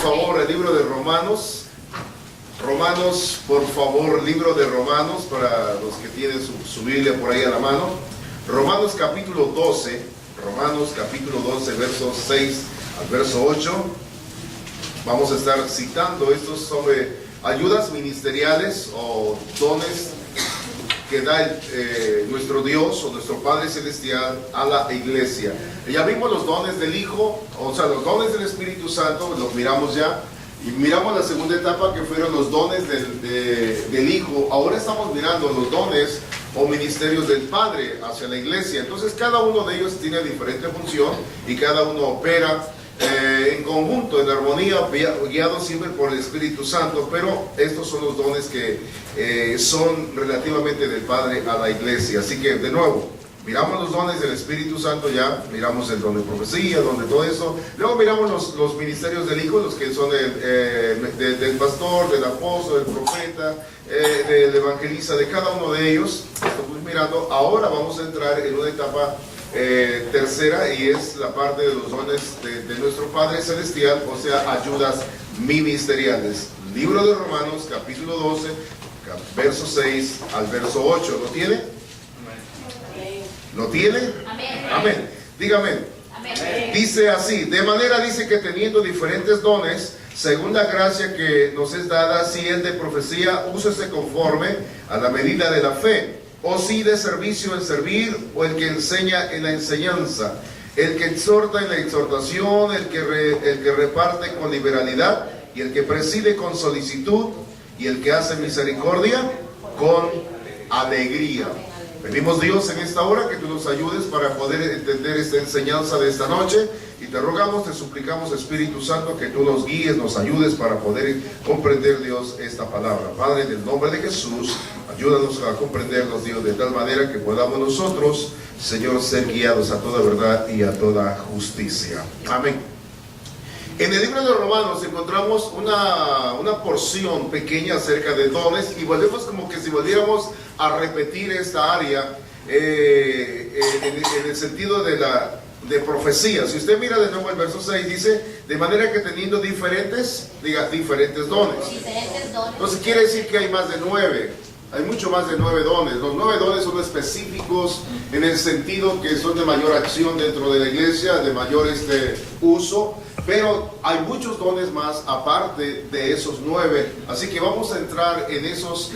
favor, el libro de Romanos. Romanos, por favor, libro de Romanos, para los que tienen su Biblia por ahí a la mano. Romanos capítulo 12, versos 6 al verso 8. Vamos a estar citando estos sobre ayudas ministeriales o dones que da nuestro Dios o nuestro Padre Celestial a la iglesia. Ya vimos los dones del Hijo, o sea, los dones del Espíritu Santo, los miramos ya. Y miramos la segunda etapa, que fueron los dones del Hijo. Ahora estamos mirando los dones o ministerios del Padre hacia la iglesia. Entonces cada uno de ellos tiene diferente función y cada uno opera en conjunto, en armonía, guiado siempre por el Espíritu Santo. Pero estos son los dones que son relativamente del Padre a la iglesia. Así que de nuevo, miramos los dones del Espíritu Santo ya, miramos el don de profecía, el don de todo eso. Luego miramos los ministerios del Hijo, los que son del pastor, del apóstol, del profeta, del evangelista, de cada uno de ellos. Estamos mirando. Ahora vamos a entrar en una etapa tercera, y es la parte de los dones de nuestro Padre Celestial, o sea, ayudas ministeriales. Libro de Romanos, capítulo 12, verso 6 al verso 8. ¿Lo tiene? ¿Lo tiene? Amén. Amén. Dígame. Amén. Dice así, de manera dice que teniendo diferentes dones, según la gracia que nos es dada, si es de profecía, úsese conforme a la medida de la fe, o si de servicio en servir, o el que enseña en la enseñanza, el que exhorta en la exhortación, el que reparte con liberalidad, y el que preside con solicitud, y el que hace misericordia con alegría. Pedimos, Dios, en esta hora que tú nos ayudes para poder entender esta enseñanza de esta noche, y te rogamos, te suplicamos, Espíritu Santo, que tú nos guíes, nos ayudes para poder comprender, Dios, esta palabra. Padre, en el nombre de Jesús, ayúdanos a comprendernos, Dios, de tal manera que podamos nosotros, Señor, ser guiados a toda verdad y a toda justicia. Amén. En el libro de Romanos encontramos una porción pequeña acerca de dones, y volvemos como que si volviéramos a repetir esta área en el sentido de profecía. Si usted mira de nuevo el verso 6, dice, de manera que teniendo diferentes dones. Entonces quiere decir que hay más de 9. Hay mucho más de 9 dones. Los 9 dones son específicos en el sentido que son de mayor acción dentro de la iglesia, de mayor uso. Pero hay muchos dones más aparte de esos 9. Así que vamos a entrar en esos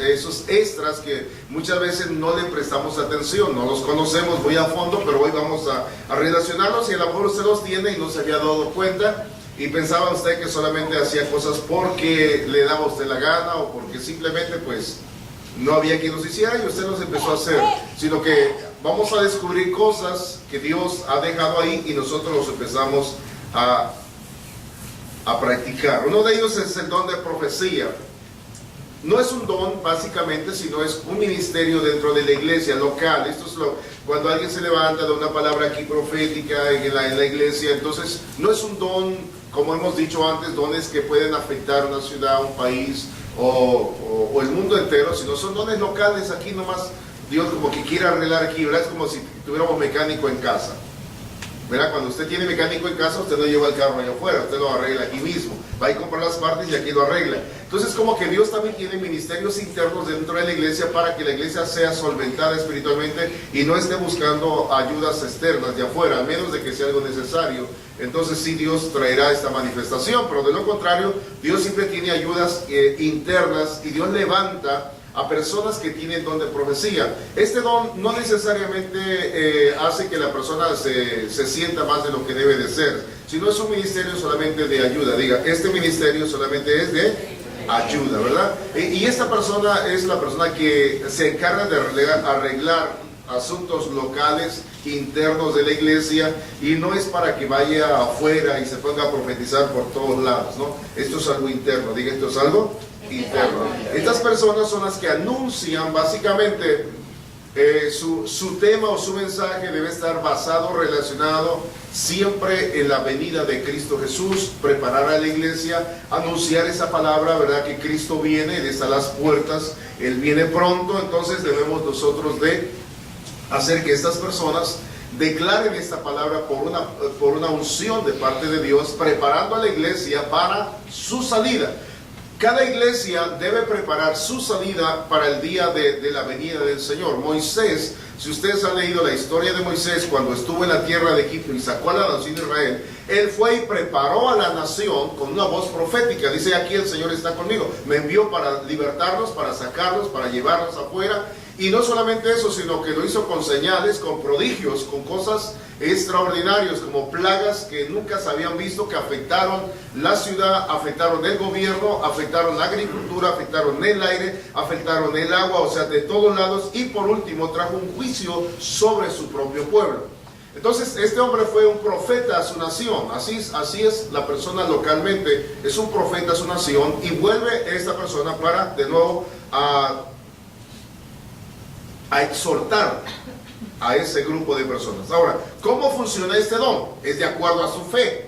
extras que muchas veces no le prestamos atención, no los conocemos muy a fondo, pero hoy vamos a relacionarlos, y a lo mejor usted los tiene y no se había dado cuenta, y pensaba usted que solamente hacía cosas porque le daba a usted la gana, o porque simplemente pues no había quien los hiciera y usted los empezó a hacer, sino que vamos a descubrir cosas que Dios ha dejado ahí y nosotros los empezamos a practicar. Uno de ellos es el don de profecía. No es un don básicamente, sino es un ministerio dentro de la iglesia local. Esto es cuando alguien se levanta, da una palabra aquí profética en la iglesia. Entonces no es un don, como hemos dicho antes, dones que pueden afectar una ciudad, un país o el mundo entero, sino son dones locales. Aquí nomás Dios como que quiere arreglar aquí, ¿verdad? Es como si tuviéramos mecánico en casa. ¿Verdad? Cuando usted tiene mecánico en casa, usted no lleva el carro allá afuera, usted lo arregla aquí mismo, va y compra las partes y aquí lo arregla. Entonces, como que Dios también tiene ministerios internos dentro de la iglesia para que la iglesia sea solventada espiritualmente y no esté buscando ayudas externas de afuera, a menos de que sea algo necesario. Entonces sí, Dios traerá esta manifestación, pero de lo contrario, Dios siempre tiene ayudas internas, y Dios levanta a personas que tienen don de profecía. Este don no necesariamente hace que la persona se sienta más de lo que debe de ser, sino es un ministerio solamente de ayuda. Diga, este ministerio solamente es de ayuda, ¿verdad? Y esta persona es la persona que se encarga de arreglar asuntos locales, internos de la iglesia, y no es para que vaya afuera y se ponga a profetizar por todos lados, ¿no? Esto es algo interno. Diga, esto es algo interno. Estas personas son las que anuncian básicamente su tema o su mensaje debe estar basado, relacionado siempre en la venida de Cristo Jesús, preparar a la iglesia, anunciar esa palabra, ¿verdad? Que Cristo viene, Él está a las puertas, Él viene pronto. Entonces debemos nosotros de hacer que estas personas declaren esta palabra por una unción de parte de Dios, preparando a la iglesia para su salida. Cada iglesia debe preparar su salida para el día de la venida del Señor. Moisés, si ustedes han leído la historia de Moisés cuando estuvo en la tierra de Egipto y sacó a la nación de Israel, él fue y preparó a la nación con una voz profética. Dice: aquí el Señor está conmigo, me envió para libertarlos, para sacarlos, para llevarlos afuera. Y no solamente eso, sino que lo hizo con señales, con prodigios, con cosas extraordinarias, como plagas que nunca se habían visto, que afectaron la ciudad, afectaron el gobierno, afectaron la agricultura, afectaron el aire, afectaron el agua, o sea, de todos lados. Y por último trajo un juicio sobre su propio pueblo. Entonces este hombre fue un profeta a su nación. Así es la persona localmente, es un profeta a su nación, y vuelve esta persona para de nuevo a exhortar a ese grupo de personas. Ahora, ¿cómo funciona este don? Es de acuerdo a su fe.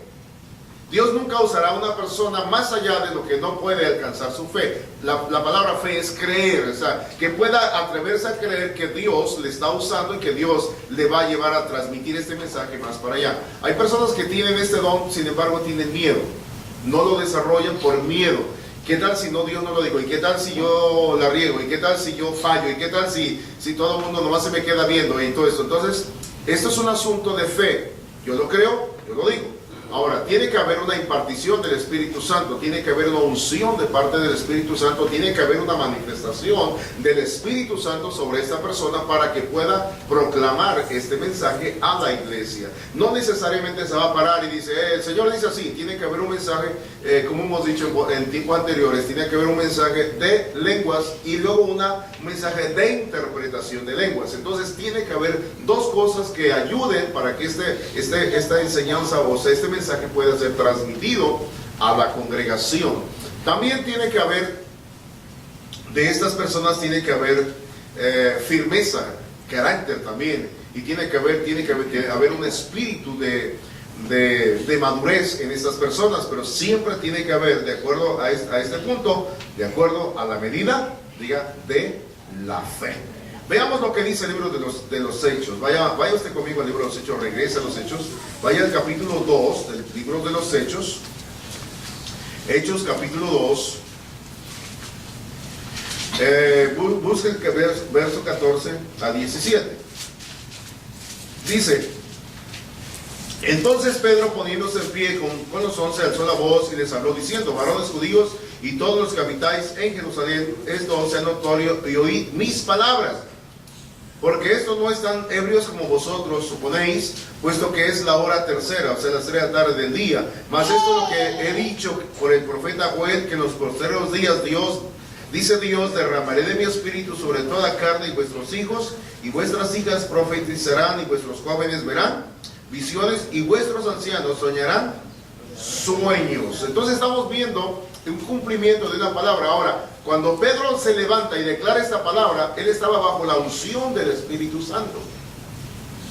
Dios nunca usará a una persona más allá de lo que no puede alcanzar su fe. La palabra fe es creer, o sea, que pueda atreverse a creer que Dios le está usando y que Dios le va a llevar a transmitir este mensaje más para allá. Hay personas que tienen este don, sin embargo tienen miedo, no lo desarrollan por miedo. ¿Qué tal si no, Dios no lo dijo? ¿Y qué tal si yo la riego? ¿Y qué tal si yo fallo? ¿Y qué tal si todo el mundo nomás se me queda viendo? Y todo esto. Entonces, esto es un asunto de fe. Yo lo creo, yo lo digo. Ahora, tiene que haber una impartición del Espíritu Santo, tiene que haber una unción de parte del Espíritu Santo, tiene que haber una manifestación del Espíritu Santo sobre esta persona para que pueda proclamar este mensaje a la iglesia. No necesariamente se va a parar y dice, el Señor dice así. Tiene que haber un mensaje, como hemos dicho en tiempos anteriores, tiene que haber un mensaje de lenguas y luego un mensaje de interpretación de lenguas. Entonces tiene que haber dos cosas que ayuden para que esta enseñanza, o sea, este mensaje pueda ser transmitido a la congregación. También tiene que haber, de estas personas tiene que haber firmeza, carácter también, y tiene que haber un espíritu de madurez en estas personas, pero siempre tiene que haber, de acuerdo a este punto, de acuerdo a la medida, de la fe. Veamos lo que dice el libro de los Hechos. Vaya usted conmigo al libro de los Hechos, regrese a los Hechos. Vaya al capítulo 2 del libro de los Hechos. Hechos capítulo 2. Busque el verso 14 a 17. Dice: entonces Pedro, poniéndose en pie con los 11, alzó la voz y les habló diciendo: varones judíos y todos los que habitáis en Jerusalén, esto os sea notorio, y oíd mis palabras. Porque estos no están ebrios como vosotros suponéis, puesto que es la hora tercera, o sea, las 3 de la tarde del día. Mas esto es lo que he dicho por el profeta Joel, que en los postreros días dice Dios, derramaré de mi espíritu sobre toda carne, y vuestros hijos y vuestras hijas profetizarán, y vuestros jóvenes verán visiones, y vuestros ancianos soñarán sueños. Entonces estamos viendo un cumplimiento de una palabra. Ahora, cuando Pedro se levanta y declara esta palabra, él estaba bajo la unción del Espíritu Santo.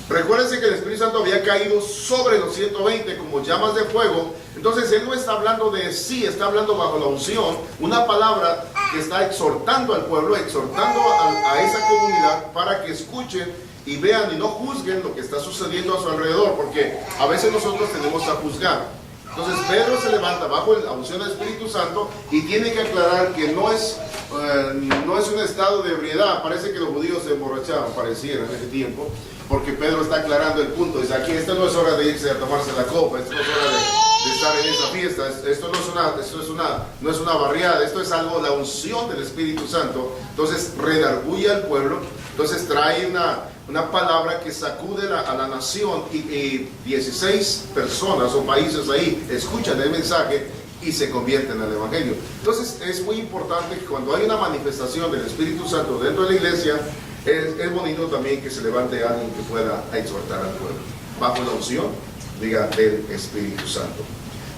Recuérdense que el Espíritu Santo había caído sobre los 120 como llamas de fuego. Entonces él no está hablando de sí, está hablando bajo la unción, una palabra que está exhortando al pueblo, exhortando a esa comunidad para que escuchen y vean y no juzguen lo que está sucediendo a su alrededor, porque a veces nosotros tenemos a juzgar. Entonces Pedro se levanta bajo la unción del Espíritu Santo y tiene que aclarar que no es un estado de ebriedad. Parece que los judíos se emborrachaban, pareciera en ese tiempo, porque Pedro está aclarando el punto. Dice: aquí esta no es hora de irse a tomarse la copa, esto no es hora de estar en esa fiesta, esto no es una barriada, esto es algo, la unción del Espíritu Santo. Entonces redarguye al pueblo, entonces trae una palabra que sacude a la nación, y 16 personas o países ahí escuchan el mensaje y se convierten al Evangelio. Entonces es muy importante que cuando hay una manifestación del Espíritu Santo dentro de la iglesia, es bonito también que se levante alguien que pueda exhortar al pueblo bajo la unción, del Espíritu Santo.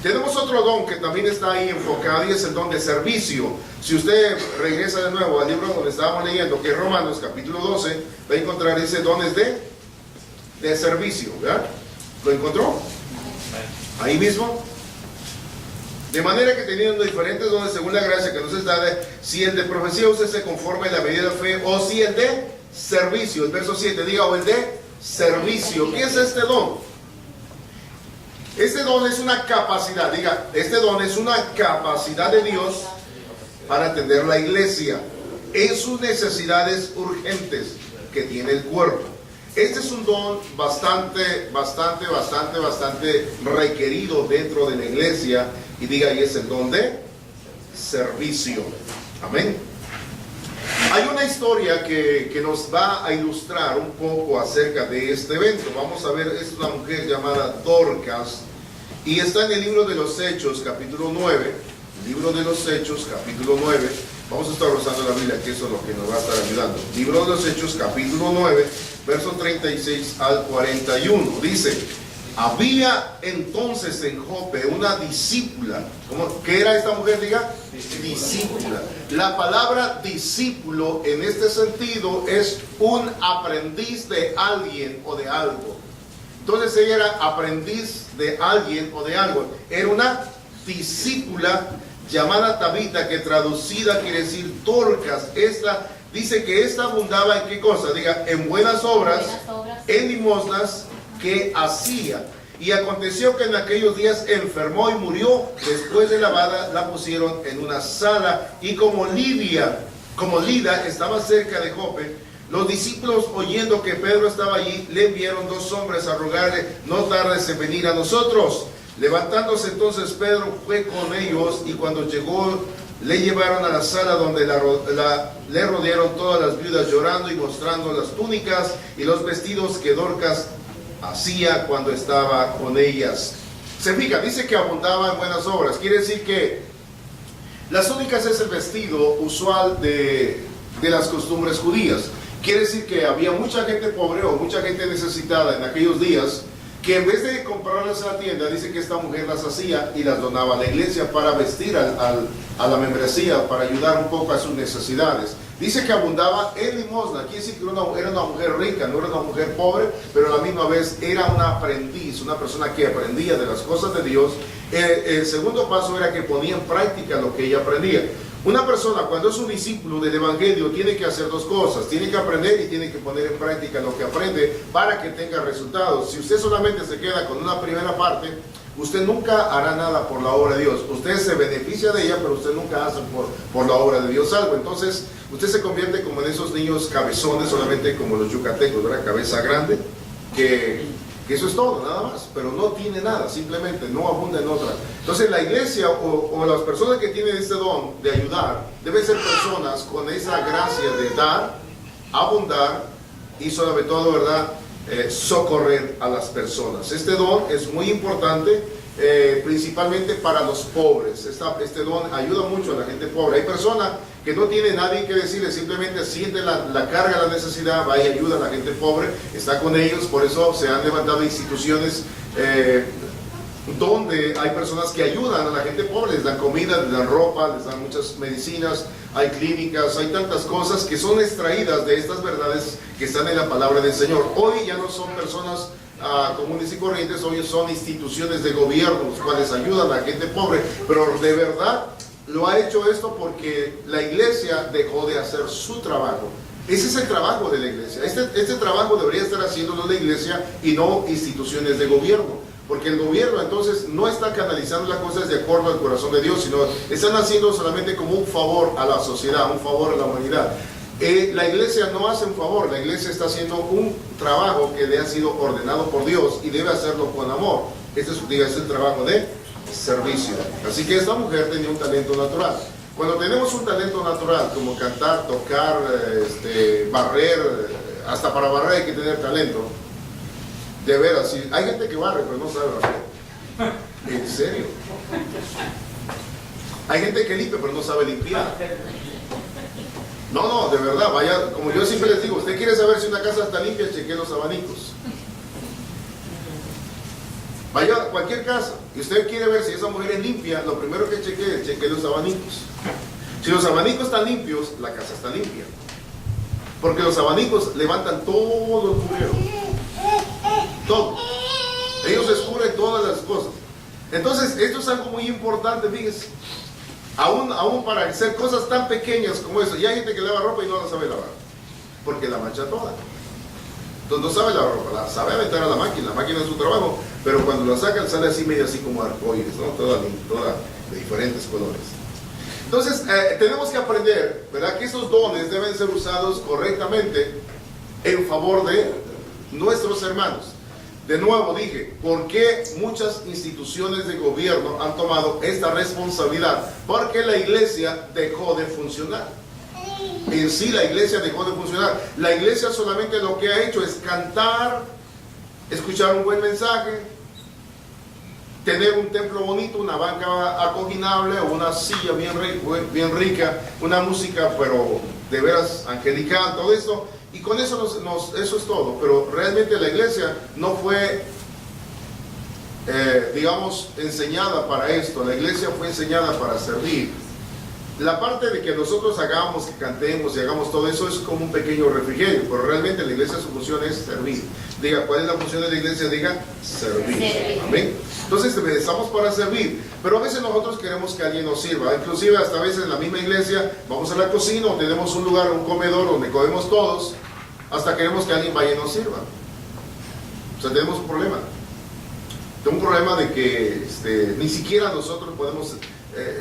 Tenemos otro don que también está ahí enfocado, y es el don de servicio. Si usted regresa de nuevo al libro donde estábamos leyendo, que es Romanos capítulo 12, va a encontrar ese dones de servicio, ¿verdad? ¿Lo encontró? Ahí mismo. De manera que teniendo diferentes dones según la gracia que nos es dada, si el de profecía usted se conforme a la medida de fe, o si el de servicio, el verso 7, diga, o el de servicio. ¿Qué es este don? Este don es una capacidad, diga, este don es una capacidad de Dios para atender la iglesia en sus necesidades urgentes que tiene el cuerpo. Este es un don bastante requerido dentro de la iglesia, y diga, y es el don de servicio. Amén. Hay una historia que nos va a ilustrar un poco acerca de este evento. Vamos a ver, es una mujer llamada Dorcas, y está en el libro de los Hechos, capítulo 9. Libro de los Hechos, capítulo 9. Vamos a estar usando la Biblia, que eso es lo que nos va a estar ayudando. Libro de los Hechos, capítulo 9, versos 36 al 41. Dice: había entonces en Jope una discípula. ¿Qué era esta mujer? Diga, discípula. La palabra discípulo en este sentido es un aprendiz de alguien o de algo. Entonces ella era aprendiz de alguien o de algo. Era una discípula llamada Tabita, que traducida quiere decir Dorcas. Esta dice que esta abundaba en qué cosa, diga, en buenas obras, en limosnas que hacía. Y aconteció que en aquellos días enfermó y murió. Después de lavada la pusieron en una sala, y como Lida estaba cerca de Jope, los discípulos, oyendo que Pedro estaba allí, le enviaron 2 hombres a rogarle: no tardes en venir a nosotros. Levantándose entonces Pedro fue con ellos, y cuando llegó le llevaron a la sala, donde le rodearon todas las viudas llorando y mostrando las túnicas y los vestidos que Dorcas hacía cuando estaba con ellas. Se fija, dice que abundaba en buenas obras. Quiere decir que las túnicas es el vestido usual de las costumbres judías. Quiere decir que había mucha gente pobre o mucha gente necesitada en aquellos días, que en vez de comprarlas a la tienda, dice que esta mujer las hacía y las donaba a la iglesia para vestir a la membresía, para ayudar un poco a sus necesidades. Dice que abundaba en limosna. Quiere decir que era una mujer rica, no era una mujer pobre, pero a la misma vez era una aprendiz, una persona que aprendía de las cosas de Dios. El segundo paso era que ponía en práctica lo que ella aprendía. Una persona, cuando es un discípulo del Evangelio, tiene que hacer 2 cosas: tiene que aprender y tiene que poner en práctica lo que aprende para que tenga resultados. Si usted solamente se queda con una primera parte, usted nunca hará nada por la obra de Dios. Usted se beneficia de ella, pero usted nunca hace por la obra de Dios algo. Entonces usted se convierte como en esos niños cabezones, solamente como los yucatecos, ¿verdad? Cabeza grande, que eso es todo, nada más, pero no tiene nada, simplemente no abunda en otra. Entonces la iglesia o las personas que tienen este don de ayudar, deben ser personas con esa gracia de dar, abundar y sobre todo, ¿verdad?, socorrer a las personas. Este don es muy importante, principalmente para los pobres. Este don ayuda mucho a la gente pobre. Hay personas que no tiene nadie que decirle, simplemente siente la carga, la necesidad, va y ayuda a la gente pobre, está con ellos. Por eso se han levantado instituciones donde hay personas que ayudan a la gente pobre, les dan comida, les dan ropa, les dan muchas medicinas, hay clínicas, hay tantas cosas que son extraídas de estas verdades que están en la palabra del Señor. Hoy ya no son personas comunes y corrientes, hoy son instituciones de gobierno, los cuales ayudan a la gente pobre, pero de verdad lo ha hecho esto porque la iglesia dejó de hacer su trabajo. Ese es el trabajo de la iglesia. Este trabajo debería estar haciéndolo la iglesia y no instituciones de gobierno, porque el gobierno entonces no está canalizando las cosas de acuerdo al corazón de Dios, sino están haciendo solamente como un favor a la sociedad, un favor a la humanidad. La iglesia no hace un favor, la iglesia está haciendo un trabajo que le ha sido ordenado por Dios y debe hacerlo con amor. Este es el trabajo de servicio. Así que esta mujer tenía un talento natural. Cuando tenemos un talento natural como cantar, tocar, barrer, hasta para barrer hay que tener talento. De veras, sí. Hay gente que barre pero no sabe barrer. En serio. Hay gente que limpia pero no sabe limpiar. No, de verdad, vaya, como yo siempre les digo, usted quiere saber si una casa está limpia, chequee los abanicos. Vaya a cualquier casa y usted quiere ver si esa mujer es limpia, lo primero que chequee los abanicos. Si los abanicos están limpios, la casa está limpia. Porque los abanicos levantan todo el mugrero. Todo. Ellos descubren todas las cosas. Entonces, esto es algo muy importante, fíjense. Aún para hacer cosas tan pequeñas como eso. Y hay gente que lava ropa y no la sabe lavar, porque la mancha toda. Entonces no sabe la ropa, la sabe aventar a la máquina es su trabajo, pero cuando la sacan sale así medio así como arcoíris, ¿no? Toda de diferentes colores. Entonces tenemos que aprender, ¿verdad?, que esos dones deben ser usados correctamente en favor de nuestros hermanos. De nuevo dije, ¿por qué muchas instituciones de gobierno han tomado esta responsabilidad? Porque la iglesia dejó de funcionar. En sí la iglesia dejó de funcionar. La iglesia solamente lo que ha hecho es cantar, escuchar un buen mensaje, tener un templo bonito, una banca acoginable o una silla bien rica, una música pero de veras angelical, todo esto. Y con eso eso es todo, pero realmente la iglesia no fue, digamos, enseñada para esto. La iglesia fue enseñada para servir. La parte de que nosotros hagamos, que cantemos y hagamos todo eso es como un pequeño refrigerio, pero realmente la iglesia su función es servir. Diga, ¿cuál es la función de la iglesia? Diga, servir. Amén. Entonces estamos para servir, pero a veces nosotros queremos que alguien nos sirva. Inclusive hasta a veces en la misma iglesia vamos a la cocina o tenemos un lugar, un comedor donde comemos todos, hasta queremos que alguien vaya y nos sirva. O sea, tenemos un problema. Tengo un problema de que ni siquiera nosotros podemos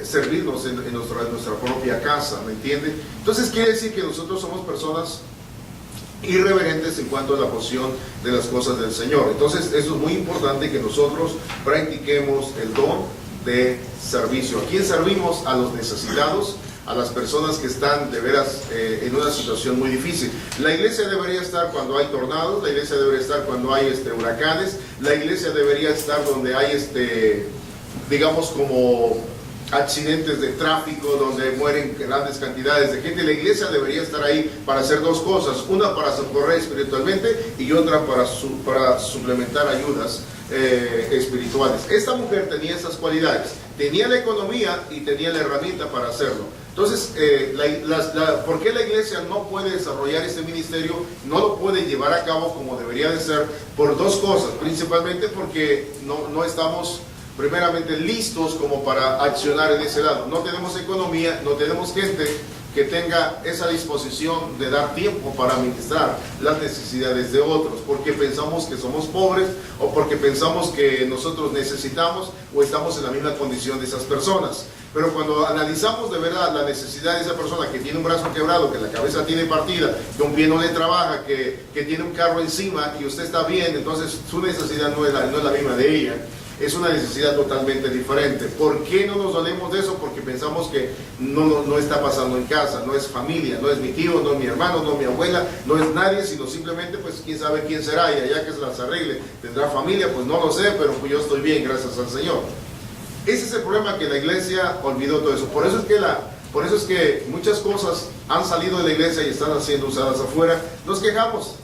servirnos en nuestra propia casa, ¿me entiende? Entonces quiere decir que nosotros somos personas irreverentes en cuanto a la porción de las cosas del Señor. Entonces eso es muy importante, que nosotros practiquemos el don de servicio. ¿A quién servimos? A los necesitados, a las personas que están de veras en una situación muy difícil. La iglesia debería estar cuando hay tornados, la iglesia debería estar cuando hay huracanes, la iglesia debería estar donde hay digamos como accidentes de tráfico, donde mueren grandes cantidades de gente. La iglesia debería estar ahí para hacer dos cosas: una para socorrer espiritualmente y otra para suplementar ayudas espirituales. Esta mujer tenía esas cualidades, tenía la economía y tenía la herramienta para hacerlo. Entonces, ¿por qué la iglesia no puede desarrollar este ministerio? No lo puede llevar a cabo como debería de ser, por dos cosas. Principalmente porque no estamos primeramente listos como para accionar en ese lado. No tenemos economía, no tenemos gente que tenga esa disposición de dar tiempo para administrar las necesidades de otros, porque pensamos que somos pobres o porque pensamos que nosotros necesitamos o estamos en la misma condición de esas personas. Pero cuando analizamos de verdad la necesidad de esa persona que tiene un brazo quebrado, que la cabeza tiene partida, que un pie no le trabaja, que tiene un carro encima y usted está bien, entonces su necesidad no es la misma de ella. Es una necesidad totalmente diferente. ¿Por qué no nos dolemos de eso? Porque pensamos que no está pasando en casa, no es familia, no es mi tío, no es mi hermano, no es mi abuela, no es nadie, sino simplemente pues quién sabe quién será, y allá que se las arregle, tendrá familia, pues no lo sé, pero pues yo estoy bien, gracias al Señor. Ese es el problema, que la iglesia olvidó todo eso. Por eso es que muchas cosas han salido de la iglesia y están siendo usadas afuera. Nos quejamos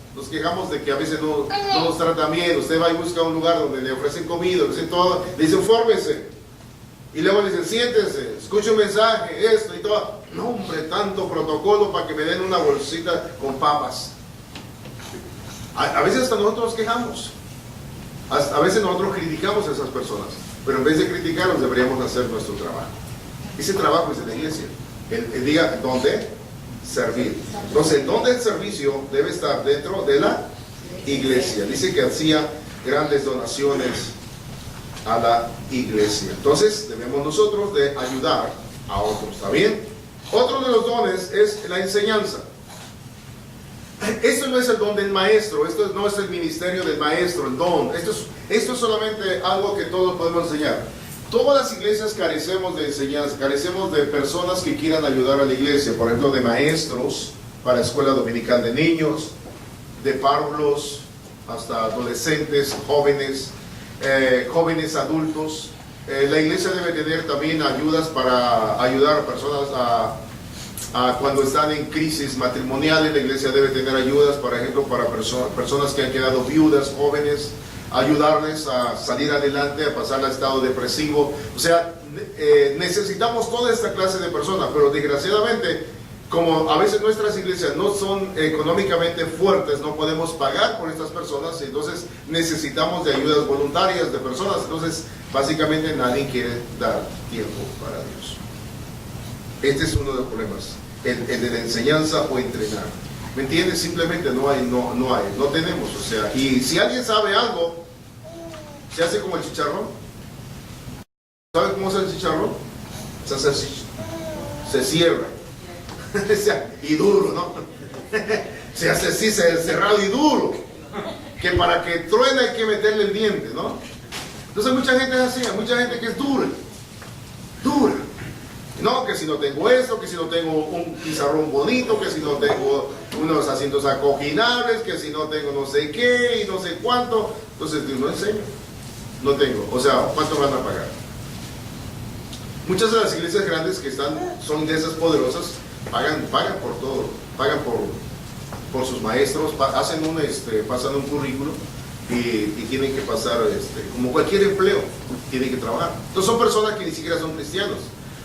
de que a veces no nos tratan bien. Usted va y busca un lugar donde le ofrecen comida, le dicen todo, le dicen fórmese, y luego le dicen siéntense, escuche un mensaje, esto y todo. No, hombre, tanto protocolo para que me den una bolsita con papas. A veces hasta nosotros nos quejamos, a veces nosotros criticamos a esas personas, pero en vez de criticarlos deberíamos hacer nuestro trabajo. Ese trabajo es de la iglesia. Él diga, ¿dónde? Servir. Entonces, ¿dónde el servicio debe estar? Dentro de la iglesia. Dice que hacía grandes donaciones a la iglesia. Entonces, debemos nosotros de ayudar a otros. ¿Está bien? Otro de los dones es la enseñanza. Esto no es el don del maestro, esto no es el ministerio del maestro, el don. Esto es solamente algo que todos podemos enseñar. Todas las iglesias carecemos de enseñanza, carecemos de personas que quieran ayudar a la iglesia, por ejemplo, de maestros para escuela dominical de niños, de párvulos, hasta adolescentes, jóvenes adultos. La iglesia debe tener también ayudas para ayudar a personas cuando están en crisis matrimoniales. La iglesia debe tener ayudas, por ejemplo, para personas que han quedado viudas, jóvenes, ayudarles a salir adelante, a pasar al estado depresivo. O sea, necesitamos toda esta clase de personas, pero desgraciadamente, como a veces nuestras iglesias no son económicamente fuertes, no podemos pagar por estas personas, entonces necesitamos de ayudas voluntarias de personas. Entonces, básicamente nadie quiere dar tiempo para Dios. Este es uno de los problemas, el de la enseñanza o entrenar. ¿Me entiendes? Simplemente no tenemos. O sea, y si alguien sabe algo, se hace como el chicharrón. ¿Sabe cómo se hace el chicharrón? Se hace así, se cierra. Y duro, ¿no? Se hace así, cerrado y duro. Que para que truene hay que meterle el diente, ¿no? Entonces mucha gente es así, hay mucha gente que es dura. Dura. No, que si no tengo esto, que si no tengo un pizarrón bonito, que si no tengo unos asientos acoginables, que si no tengo no sé qué y no sé cuánto. Entonces no enseño, no tengo. O sea, ¿cuánto van a pagar? Muchas de las iglesias grandes que son de esas poderosas, pagan por todo, pagan por sus maestros, pasan un currículo y tienen que pasar, como cualquier empleo, tienen que trabajar. Entonces son personas que ni siquiera son cristianos.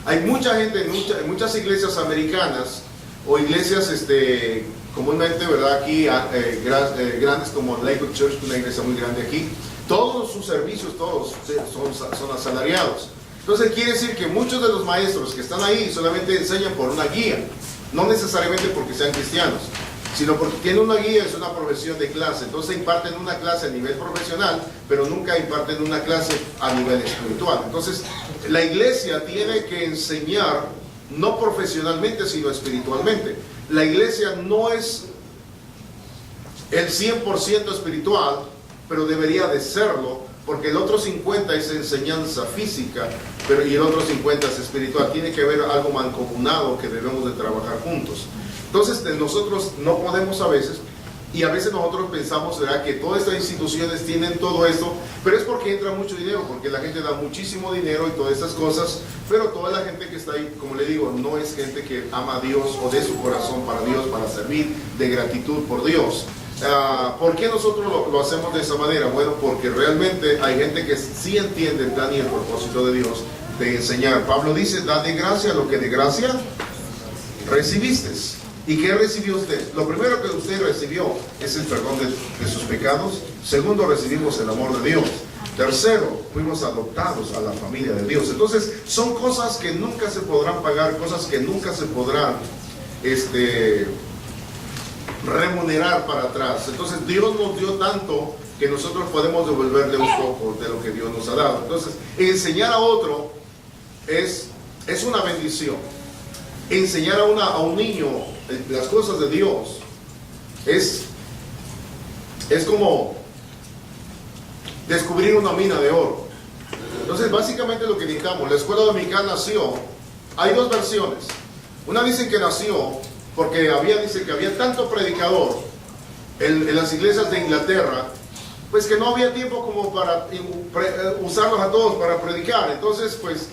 Hay mucha gente en muchas iglesias americanas o iglesias comúnmente, ¿verdad? Aquí grandes como Lakewood Church, una iglesia muy grande aquí, todos sus servicios, todos son asalariados. Entonces quiere decir que muchos de los maestros que están ahí solamente enseñan por una guía, no necesariamente porque sean cristianos, sino porque tienen una guía, es una profesión de clase. Entonces imparten una clase a nivel profesional, pero nunca imparten una clase a nivel espiritual. Entonces la iglesia tiene que enseñar no profesionalmente, sino espiritualmente. La iglesia no es el 100% espiritual, pero debería de serlo, porque el otro 50 es enseñanza física, y el otro 50 es espiritual. Tiene que haber algo mancomunado que debemos de trabajar juntos. Entonces nosotros no podemos a veces nosotros pensamos, ¿verdad?, que todas estas instituciones tienen todo esto, pero es porque entra mucho dinero, porque la gente da muchísimo dinero y todas estas cosas, pero toda la gente que está ahí, como le digo, no es gente que ama a Dios o de su corazón para Dios, para servir de gratitud por Dios. ¿Por qué nosotros lo hacemos de esa manera? Bueno, porque realmente hay gente que sí entiende el plan y el propósito de Dios de enseñar. Pablo dice, da de gracia lo que de gracia recibiste. ¿Y qué recibió usted? Lo primero que usted recibió es el perdón de sus pecados. Segundo, recibimos el amor de Dios. Tercero, fuimos adoptados a la familia de Dios. Entonces, son cosas que nunca se podrán pagar, cosas que nunca se podrán remunerar para atrás. Entonces, Dios nos dio tanto que nosotros podemos devolverle un poco de lo que Dios nos ha dado. Entonces, enseñar a otro es una bendición. Enseñar a un niño las cosas de Dios es como descubrir una mina de oro. Entonces básicamente lo que necesitamos, la escuela dominical nació, hay dos versiones. Una dicen que nació porque dice que había tanto predicador en las iglesias de Inglaterra, pues que no había tiempo como para usarlos a todos para predicar. Entonces pues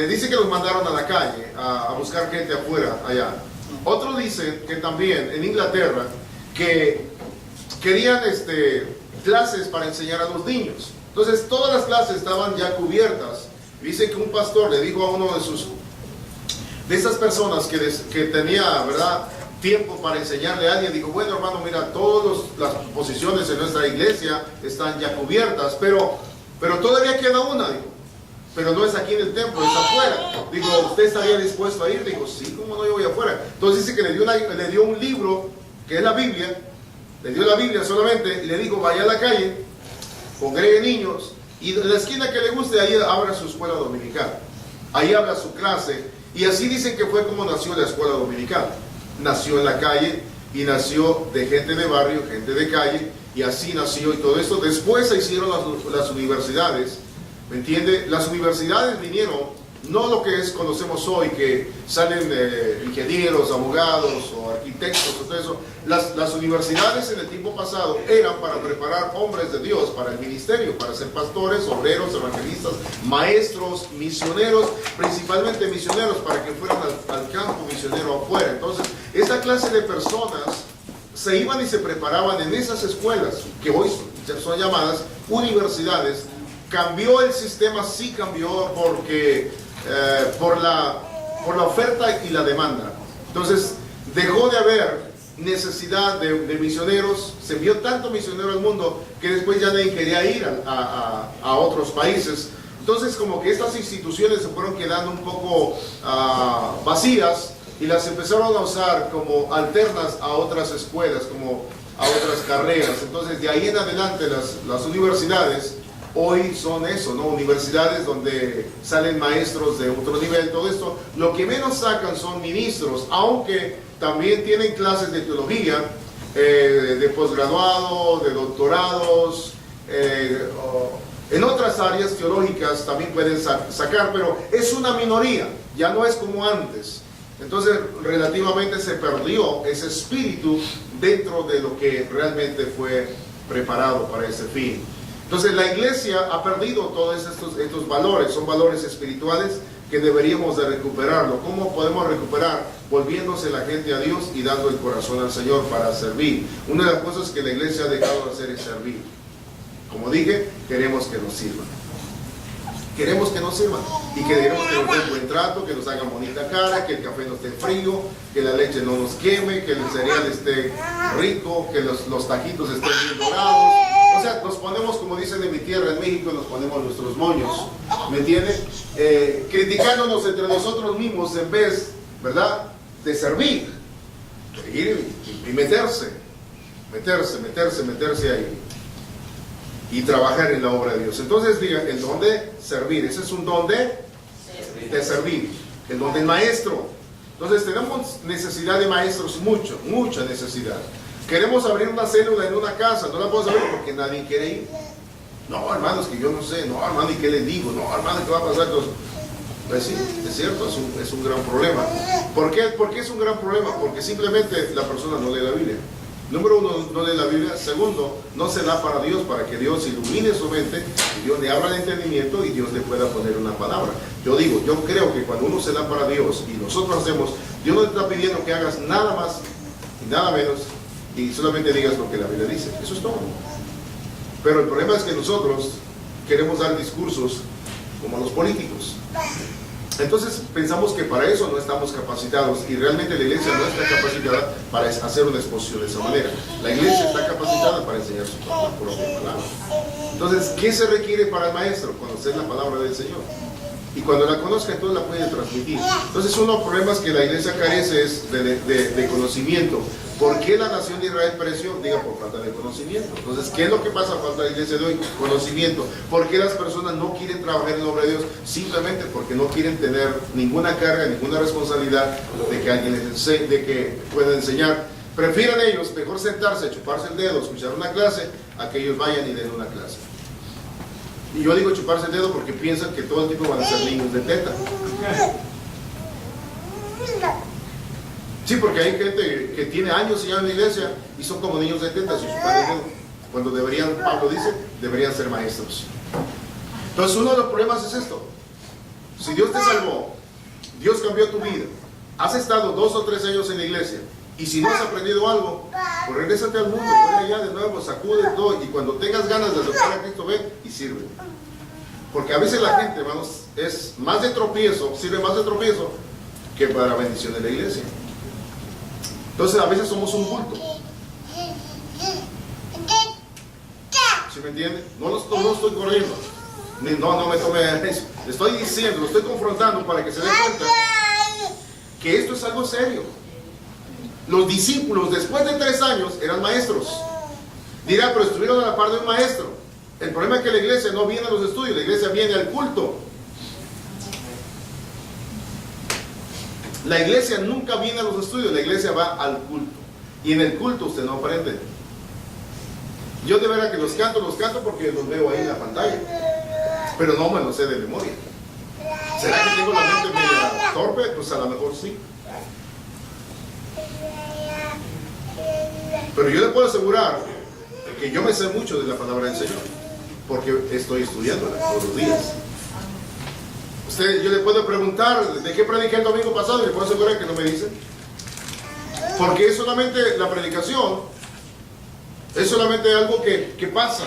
dice que los mandaron a la calle a buscar gente afuera allá. Otros dicen que también en Inglaterra que querían clases para enseñar a los niños. Entonces todas las clases estaban ya cubiertas. Dice que un pastor le dijo a uno de esas personas que tenía, ¿verdad?, tiempo para enseñarle a alguien, dijo, bueno hermano, mira, todas las posiciones en nuestra iglesia están ya cubiertas, pero todavía queda una, dijo. Pero no es aquí en el templo, es afuera. Digo, ¿usted estaría dispuesto a ir? Digo, sí, ¿cómo no? Yo voy afuera. Entonces dice que le dio un libro, que es la Biblia, le dio la Biblia solamente, y le dijo, vaya a la calle, congregue niños, y en la esquina que le guste, ahí abra su escuela dominical. Ahí abra su clase, y así dicen que fue como nació la escuela dominical. Nació en la calle, y nació de gente de barrio, gente de calle, y así nació, y todo esto. Después se hicieron las universidades. ¿Me entiende? Las universidades vinieron, no lo que conocemos hoy, que salen ingenieros, abogados o arquitectos o todo eso. Las universidades en el tiempo pasado eran para preparar hombres de Dios para el ministerio, para ser pastores, obreros, evangelistas, maestros, misioneros, principalmente misioneros, para que fueran al campo misionero afuera. Entonces, esa clase de personas se iban y se preparaban en esas escuelas, que hoy son llamadas universidades. Cambió el sistema, sí cambió, porque por la oferta y la demanda. Entonces dejó de haber necesidad de misioneros, se envió tanto misionero al mundo que después ya nadie quería ir a otros países. Entonces como que estas instituciones se fueron quedando un poco vacías, y las empezaron a usar como alternas a otras escuelas, como a otras carreras. Entonces, de ahí en adelante las universidades hoy son eso, ¿no? Universidades donde salen maestros de otro nivel, todo esto. Lo que menos sacan son ministros, aunque también tienen clases de teología, de posgraduado, de doctorados, en otras áreas teológicas también pueden sacar, pero es una minoría, ya no es como antes. Entonces, relativamente se perdió ese espíritu dentro de lo que realmente fue preparado para ese fin. Entonces, la iglesia ha perdido todos estos valores, son valores espirituales que deberíamos de recuperarlo. ¿Cómo podemos recuperar? Volviéndose la gente a Dios y dando el corazón al Señor para servir. Una de las cosas que la iglesia ha dejado de hacer es servir. Como dije, queremos que nos sirvan. Queremos que nos sirvan y que queremos que nos den buen trato, que nos hagan bonita cara, que el café no esté frío, que la leche no nos queme, que el cereal esté rico, que los taquitos estén bien dorados. O sea, nos ponemos, como dicen en mi tierra, en México, nos ponemos nuestros moños, ¿me entienden? Criticándonos entre nosotros mismos en vez, ¿verdad?, de servir, de ir y meterse ahí y trabajar en la obra de Dios. Entonces, diga, el don de servir, ese es un don de servir, el don del maestro. Entonces, tenemos necesidad de maestros, mucha necesidad. Queremos abrir una célula en una casa, no la podemos abrir porque nadie quiere ir. No, hermanos, que yo no sé, no, hermano, ¿y qué les digo? No, hermano, ¿qué va a pasar? Pues sí, es cierto, es un gran problema. ¿Por qué? ¿Por qué es un gran problema? Porque simplemente la persona no lee la Biblia. Número uno, no lee la Biblia. Segundo, no se da para Dios, para que Dios ilumine su mente y Dios le abra el entendimiento y Dios le pueda poner una palabra. Yo creo que cuando uno se da para Dios y nosotros hacemos, Dios no te está pidiendo que hagas nada más y nada menos y solamente digas lo que la Biblia dice. Eso es todo. Pero el problema es que nosotros queremos dar discursos como los políticos. Entonces pensamos que para eso no estamos capacitados y realmente la iglesia no está capacitada para hacer una exposición de esa manera. La iglesia está capacitada para enseñar su propia palabra. Entonces, ¿qué se requiere para el maestro? Conocer la palabra del Señor. Y cuando la conozca, entonces la puede transmitir. Entonces, uno de los problemas que la iglesia carece es de conocimiento. ¿Por qué la nación de Israel pereció? Diga, por falta de conocimiento. Entonces, ¿qué es lo que pasa a falta de la iglesia de hoy? Conocimiento. ¿Por qué las personas no quieren trabajar en la obra de Dios? Simplemente porque no quieren tener ninguna carga, ninguna responsabilidad de que alguien les enseñe, de que pueda enseñar. Prefieren ellos mejor sentarse, chuparse el dedo, escuchar una clase, a que ellos vayan y den una clase. Y yo digo chuparse el dedo porque piensan que todo el tiempo van a ser niños de teta. Sí, porque hay gente que tiene años ya en la iglesia y son como niños de teta, si chupan el dedo. Cuando deberían, Pablo dice, deberían ser maestros. Entonces, uno de los problemas es esto. Si Dios te salvó, Dios cambió tu vida, has estado 2 o 3 años en la iglesia, y si no has aprendido algo, pues regrésate al mundo, ven allá de nuevo, sacude todo, y cuando tengas ganas de aceptar a Cristo, ven y sirve. Porque a veces la gente, hermanos, es más de tropiezo, sirve más de tropiezo que para bendición de la iglesia. Entonces a veces somos un bulto. ¿Sí me entiende? No estoy corriendo. No me tome eso. Le estoy diciendo, lo estoy confrontando para que se dé cuenta que esto es algo serio. Los discípulos después de 3 años eran maestros. Dirá, pero estuvieron a la par de un maestro. El problema es que la iglesia no viene a los estudios, la iglesia viene al culto. La iglesia nunca viene a los estudios, la iglesia va al culto. Y en el culto usted no aprende. Yo de verdad que los canto porque los veo ahí en la pantalla. Pero no me los sé de memoria. ¿Será que tengo la mente media torpe? Pues a lo mejor sí. Pero yo le puedo asegurar que yo me sé mucho de la palabra del Señor, porque estoy estudiándola todos los días. Yo le puedo preguntar de qué prediqué el domingo pasado y le puedo asegurar que no me dice. Porque es solamente la predicación, es solamente algo que pasa,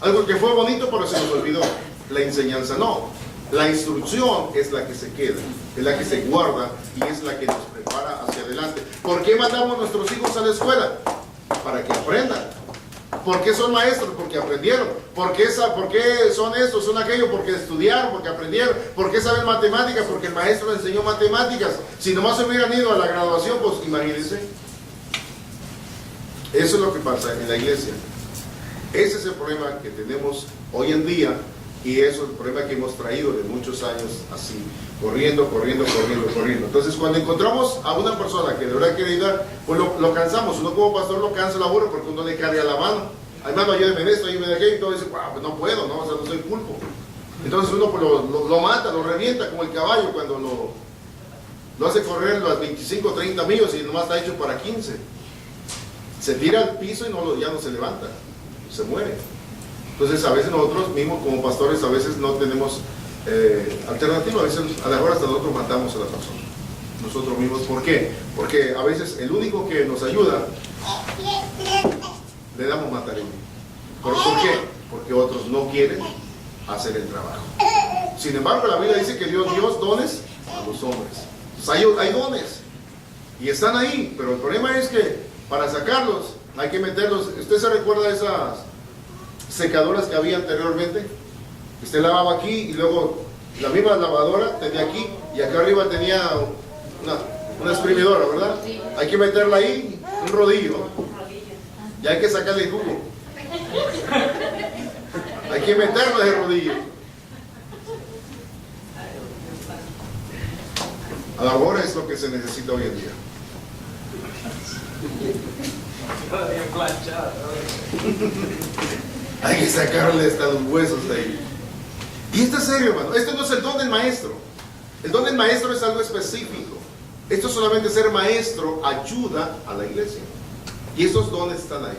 algo que fue bonito pero se nos olvidó. La enseñanza no, la instrucción es la que se queda, es la que se guarda y es la que nos prepara hacia adelante. ¿Por qué mandamos a nuestros hijos a la escuela? Para que aprendan. ¿Por qué son maestros? Porque aprendieron. ¿Por qué son esto, son aquello? Porque estudiaron, porque aprendieron. ¿Por qué saben matemáticas? Porque el maestro les enseñó matemáticas. Si nomás se hubieran ido a la graduación, pues imagínense. Eso es lo que pasa en la iglesia. Ese es el problema que tenemos hoy en día, y eso es el problema que hemos traído de muchos años así, corriendo. Entonces, cuando encontramos a una persona que de verdad quiere ayudar, pues lo cansamos. Uno como pastor lo cansa la burra porque uno le carga la mano. Ay, mano, ayúdeme en esto, ayúdeme en aquello, y todo dice, wow, pues no puedo, ¿no? O sea, no soy pulpo. Entonces uno pues, lo mata, lo revienta como el caballo cuando lo hace correr las 25 o 30 millas y nomás está hecho para 15. Se tira al piso y ya no se levanta, se muere. Entonces a veces nosotros mismos como pastores a veces no tenemos alternativa, a veces a la hora hasta nosotros matamos a la persona, nosotros mismos. ¿Por qué? Porque a veces el único que nos ayuda le damos matar. ¿Por qué? Porque otros no quieren hacer el trabajo. Sin embargo, la Biblia dice que Dios dio dones a los hombres. Entonces, hay dones y están ahí, pero el problema es que para sacarlos hay que meterlos. ¿Usted se recuerda de esas secadoras que había anteriormente? Usted lavaba aquí y luego la misma lavadora tenía aquí y acá arriba tenía una exprimidora, ¿verdad? Hay que meterla ahí, un rodillo, y hay que sacarle el jugo. Hay que meterlo de rodillo. Ahora es lo que se necesita hoy en día. Hay que sacarle hasta los huesos de ahí. Y esto es serio, hermano. Esto no es el don del maestro. El don del maestro es algo específico. Esto solamente ser maestro ayuda a la iglesia. Y esos dones están ahí.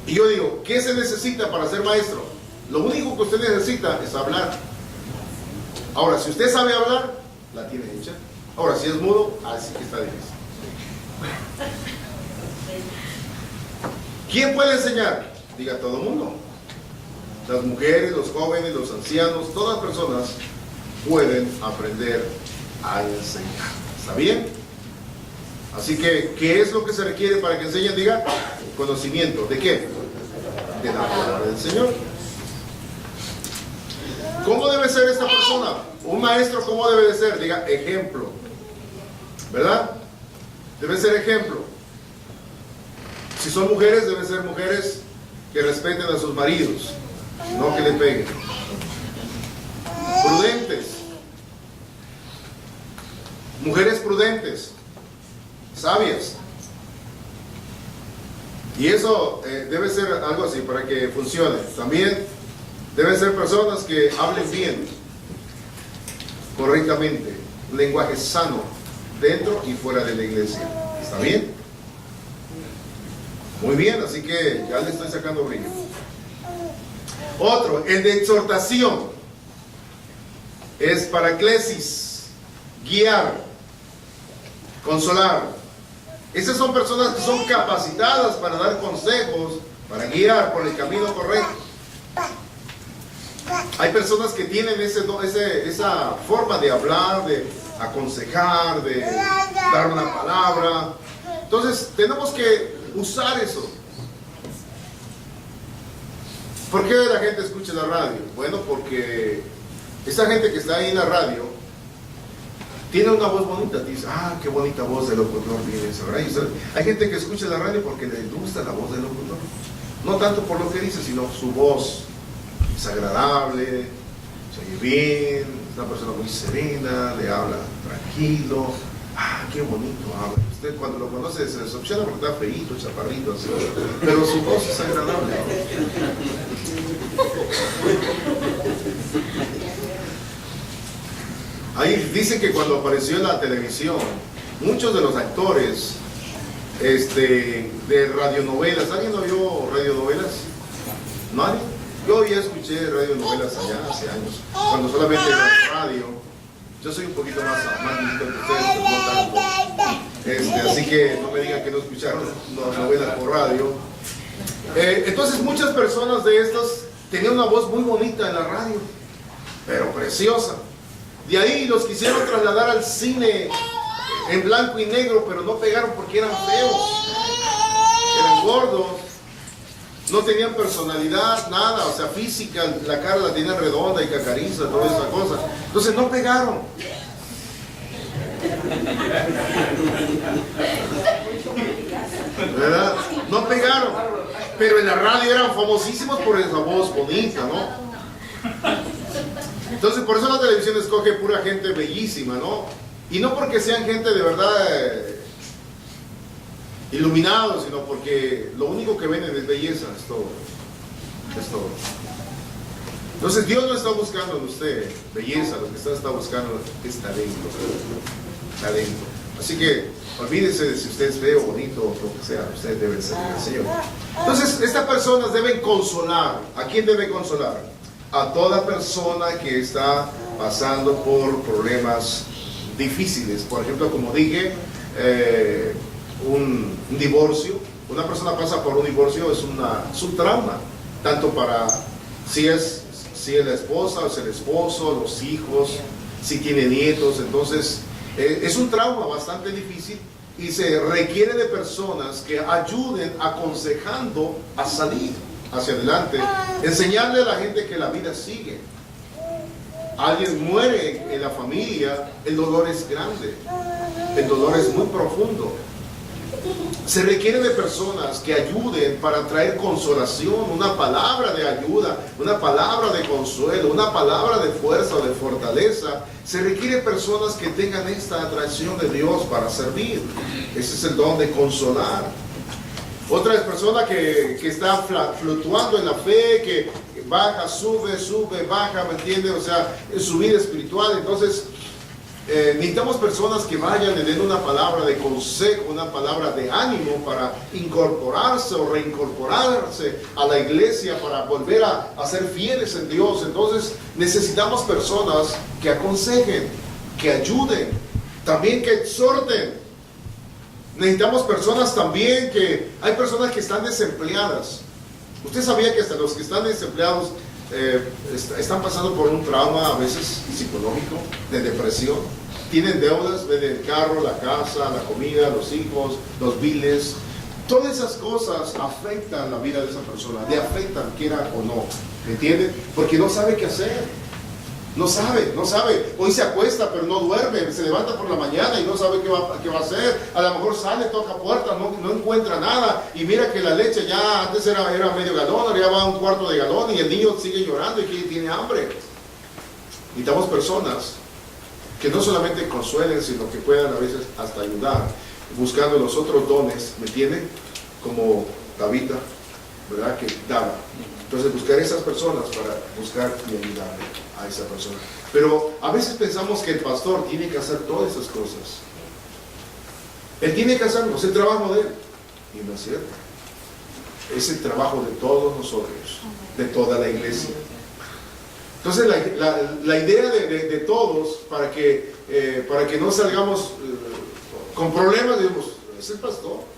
Y yo digo, ¿qué se necesita para ser maestro? Lo único que usted necesita es hablar. Ahora, si usted sabe hablar, la tiene hecha. Ahora, si es mudo, así que está difícil. ¿Quién puede enseñar? Diga todo el mundo. Las mujeres, los jóvenes, los ancianos, todas las personas pueden aprender a enseñar. ¿Está bien? Así que, ¿qué es lo que se requiere para que enseñen? Diga, conocimiento. ¿De qué? De la palabra del Señor. ¿Cómo debe ser esta persona? Un maestro, ¿cómo debe de ser? Diga, ejemplo. ¿Verdad? Debe ser ejemplo. Si son mujeres, deben ser mujeres que respeten a sus maridos, no que le peguen. Prudentes. Mujeres prudentes, sabias. Y eso debe ser algo así para que funcione. También deben ser personas que hablen bien, correctamente, lenguaje sano, dentro y fuera de la iglesia. ¿Está bien? Muy bien, así que ya le estoy sacando brillo. Otro, el de exhortación, es paraclesis, guiar, consolar. Esas son personas que son capacitadas para dar consejos, para guiar por el camino correcto. Hay personas que tienen esa forma de hablar, de aconsejar, de dar una palabra. Entonces tenemos que usar eso. ¿Por qué la gente escucha la radio? Bueno, porque esa gente que está ahí en la radio tiene una voz bonita. Dice, ah, qué bonita voz de locutor tiene esa, ¿verdad? Hay gente que escucha la radio porque le gusta la voz del locutor. No tanto por lo que dice, sino su voz. Es agradable, se oye bien, es una persona muy serena, le habla tranquilo. Ah, qué bonito habla. Usted cuando lo conoce se decepciona porque está feíto, chaparrito, así, pero su voz es agradable. Ahí dice que cuando apareció en la televisión, muchos de los actores de radionovelas, ¿alguien no vio radionovelas? ¿Nadie? Yo ya escuché radionovelas allá hace años, cuando solamente era radio. Yo soy un poquito más viejito que ustedes, no tanto. Así que no me digan que no escucharon novelas por radio. Entonces muchas personas de estas tenían una voz muy bonita en la radio, pero preciosa. De ahí los quisieron trasladar al cine en blanco y negro, pero no pegaron porque eran feos, eran gordos, no tenían personalidad, nada, o sea, física, la cara la tenían redonda y cacariza, toda esa cosa. Entonces no pegaron. ¿Verdad? No pegaron. Pero en la radio eran famosísimos por esa voz bonita, ¿no? Entonces por eso la televisión escoge pura gente bellísima, ¿no? Y no porque sean gente de verdad iluminados, sino porque lo único que ven es belleza, es todo. Es todo. Entonces Dios no está buscando en usted belleza, lo que está buscando es talento. Talento. Así que olvídese de si usted es feo, bonito o lo que sea, usted debe servir al Señor. Entonces estas personas deben consolar. ¿A quién debe consolar? A toda persona que está pasando por problemas difíciles. Por ejemplo, como dije, un divorcio. Una persona pasa por un divorcio, es un trauma, tanto para si es la esposa o es el esposo, los hijos, si tiene nietos. Entonces es un trauma bastante difícil y se requiere de personas que ayuden aconsejando a salir hacia adelante, enseñarle a la gente que la vida sigue. Alguien muere en la familia, el dolor es grande, el dolor es muy profundo. Se requiere de personas que ayuden para traer consolación, una palabra de ayuda, una palabra de consuelo, una palabra de fuerza o de fortaleza. Se requiere personas que tengan esta atracción de Dios para servir. Ese es el don de consolar. Otra persona que está fluctuando en la fe, que baja, sube, baja, ¿me entiende? O sea, en su vida espiritual. Entonces necesitamos personas que vayan y den una palabra de consejo, una palabra de ánimo para incorporarse o reincorporarse a la iglesia, para volver a ser fieles en Dios. Entonces necesitamos personas que aconsejen, que ayuden, también que exhorten. Necesitamos personas también hay personas que están desempleadas. Usted sabía que hasta los que están desempleados están pasando por un trauma a veces psicológico, de depresión, tienen deudas, venden el carro, la casa, la comida, los hijos, los biles. Todas esas cosas afectan la vida de esa persona, le afectan, quiera o no, ¿me entienden? Porque no sabe qué hacer, no sabe. Hoy se acuesta pero no duerme, se levanta por la mañana y no sabe qué va a hacer. A lo mejor sale, toca puertas, no encuentra nada, y mira que la leche ya antes era medio galón, ahora ya va a un cuarto de galón y el niño sigue llorando y tiene hambre. Necesitamos personas que no solamente consuelen, sino que puedan a veces hasta ayudar, buscando los otros dones, ¿me entienden? Como Tabita, ¿verdad? Que daba. Entonces buscar esas personas para buscar y ayudarle a esa persona. Pero a veces pensamos que el pastor tiene que hacer todas esas cosas. Él tiene que hacerlo, es el trabajo de él. Y no es cierto. Es el trabajo de todos nosotros, de toda la iglesia. Entonces la idea de todos, para que no salgamos con problemas, digamos, es el pastor.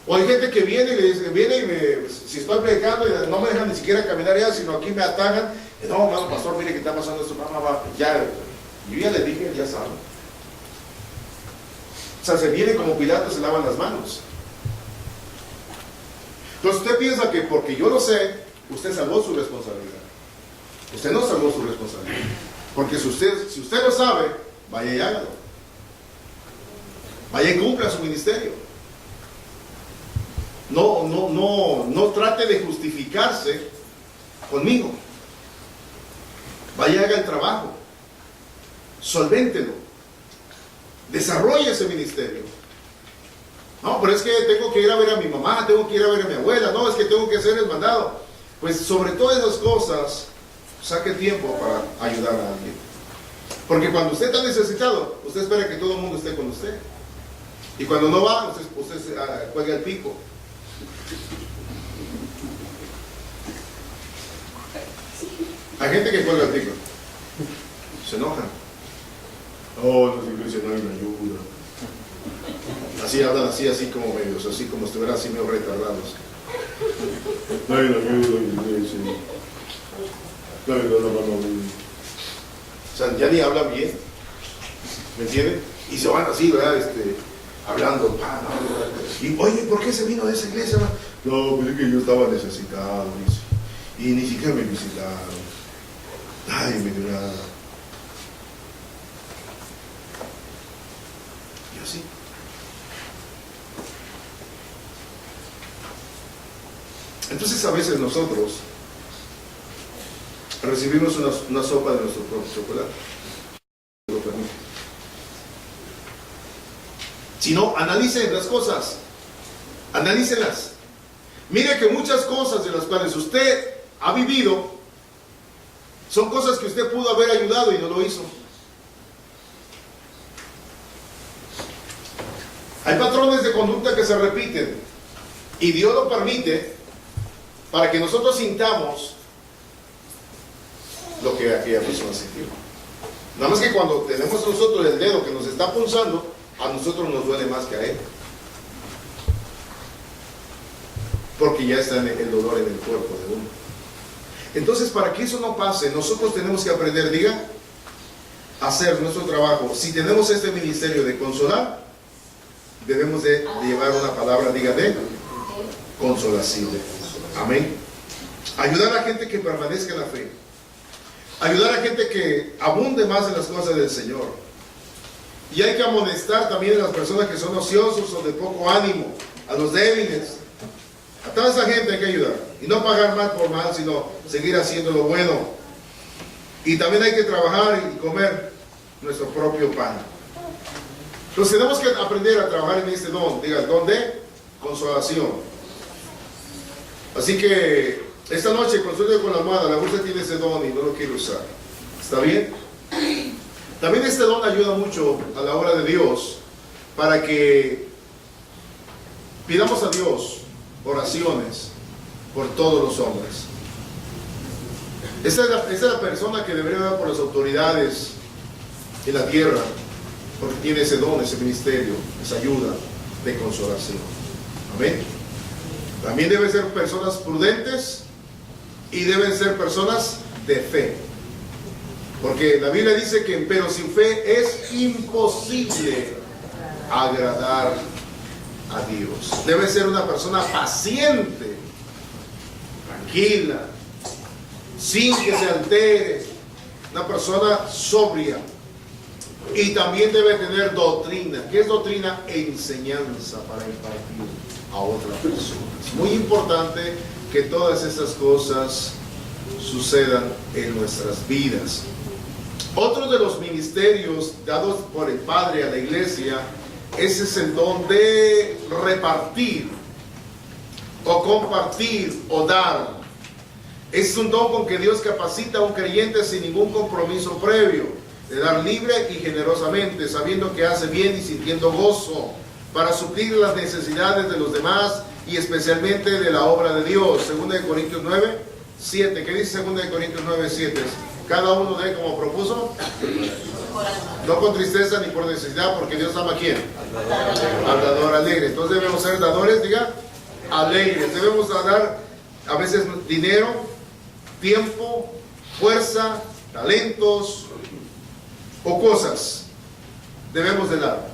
O hay gente que viene y le dice, si estoy predicando y no me dejan ni siquiera caminar ya, sino aquí me atacan. No, hermano pastor, mire que está pasando esto, yo ya le dije, ya sabe. O sea, se viene como Pilato, se lavan las manos. Entonces usted piensa que porque yo lo sé, usted salvó su responsabilidad. Usted no salvó su responsabilidad. Porque si usted lo sabe, vaya y hágalo. Vaya y cumpla su ministerio. No trate de justificarse conmigo. Vaya y haga el trabajo. Solvéntelo. Desarrolle ese ministerio. No, pero es que tengo que ir a ver a mi mamá, tengo que ir a ver a mi abuela, no, es que tengo que hacer el mandado. Pues sobre todas esas cosas, saque tiempo para ayudar a alguien. Porque cuando usted está necesitado, usted espera que todo el mundo esté con usted. Y cuando no va, usted cuelga el pico. Hay gente que cuelga el pico. Se enojan. Oh, en las iglesias no hay una ayuda. Así hablan, así como medios, así como estuvieran así medio retardados. No hay una ayuda en la iglesia. No. O sea, ya ni hablan bien. ¿Me entienden? Y se van así, ¿verdad? Hablando. Y oye, ¿por qué se vino de esa iglesia? No, pues es que yo estaba necesitado, dice. Y ni siquiera me visitaron. Ay, me dio nada. Y así. Entonces a veces nosotros recibimos una sopa de nuestro propio chocolate. Lo permite. Si no, analicen las cosas. Analícenlas. Mire que muchas cosas de las cuales usted ha vivido son cosas que usted pudo haber ayudado y no lo hizo. Hay patrones de conducta que se repiten y Dios lo permite para que nosotros sintamos lo que aquella persona sintió. Nada más que cuando tenemos nosotros el dedo que nos está punzando, a nosotros nos duele más que a él. Porque ya está el dolor en el cuerpo de uno. Entonces, para que eso no pase, nosotros tenemos que aprender, diga, a hacer nuestro trabajo. Si tenemos este ministerio de consolar, debemos de llevar una palabra, diga, de consolación. Amén. Ayudar a la gente que permanezca en la fe. Ayudar a la gente que abunde más en las cosas del Señor. Y hay que amonestar también a las personas que son ociosos o de poco ánimo, a los débiles. A toda esa gente hay que ayudar. Y no pagar mal por mal, sino seguir haciendo lo bueno. Y también hay que trabajar y comer nuestro propio pan. Entonces tenemos que aprender a trabajar en este don. Diga, el don de consolación. Así que esta noche, consulte con la almohada. La usted tiene ese don y no lo quiere usar. ¿Está bien? También este don ayuda mucho a la obra de Dios para que pidamos a Dios oraciones por todos los hombres. Esa es la persona que debería dar por las autoridades en la tierra, porque tiene ese don, ese ministerio, esa ayuda de consolación. Amén. También deben ser personas prudentes y deben ser personas de fe. Porque la Biblia dice que pero sin fe es imposible agradar a Dios. Debe ser una persona paciente, tranquila, sin que se altere, una persona sobria. Y también debe tener doctrina. ¿Qué es doctrina? Enseñanza para impartir a otra persona. Es muy importante que todas estas cosas sucedan en nuestras vidas. Otro de los ministerios dados por el Padre a la iglesia, ese es el don de repartir o compartir o dar. Es un don con que Dios capacita a un creyente sin ningún compromiso previo, de dar libre y generosamente, sabiendo que hace bien y sintiendo gozo, para suplir las necesidades de los demás y especialmente de la obra de Dios. 2 Corintios 9, 7. ¿Qué dice 2 Corintios 9, 7? Cada uno dé como propuso, no con tristeza ni por necesidad, porque Dios ama a ¿quién? Al dador alegre. Entonces debemos ser dadores, diga, alegres. Debemos dar a veces dinero, tiempo, fuerza, talentos o cosas. Debemos de dar.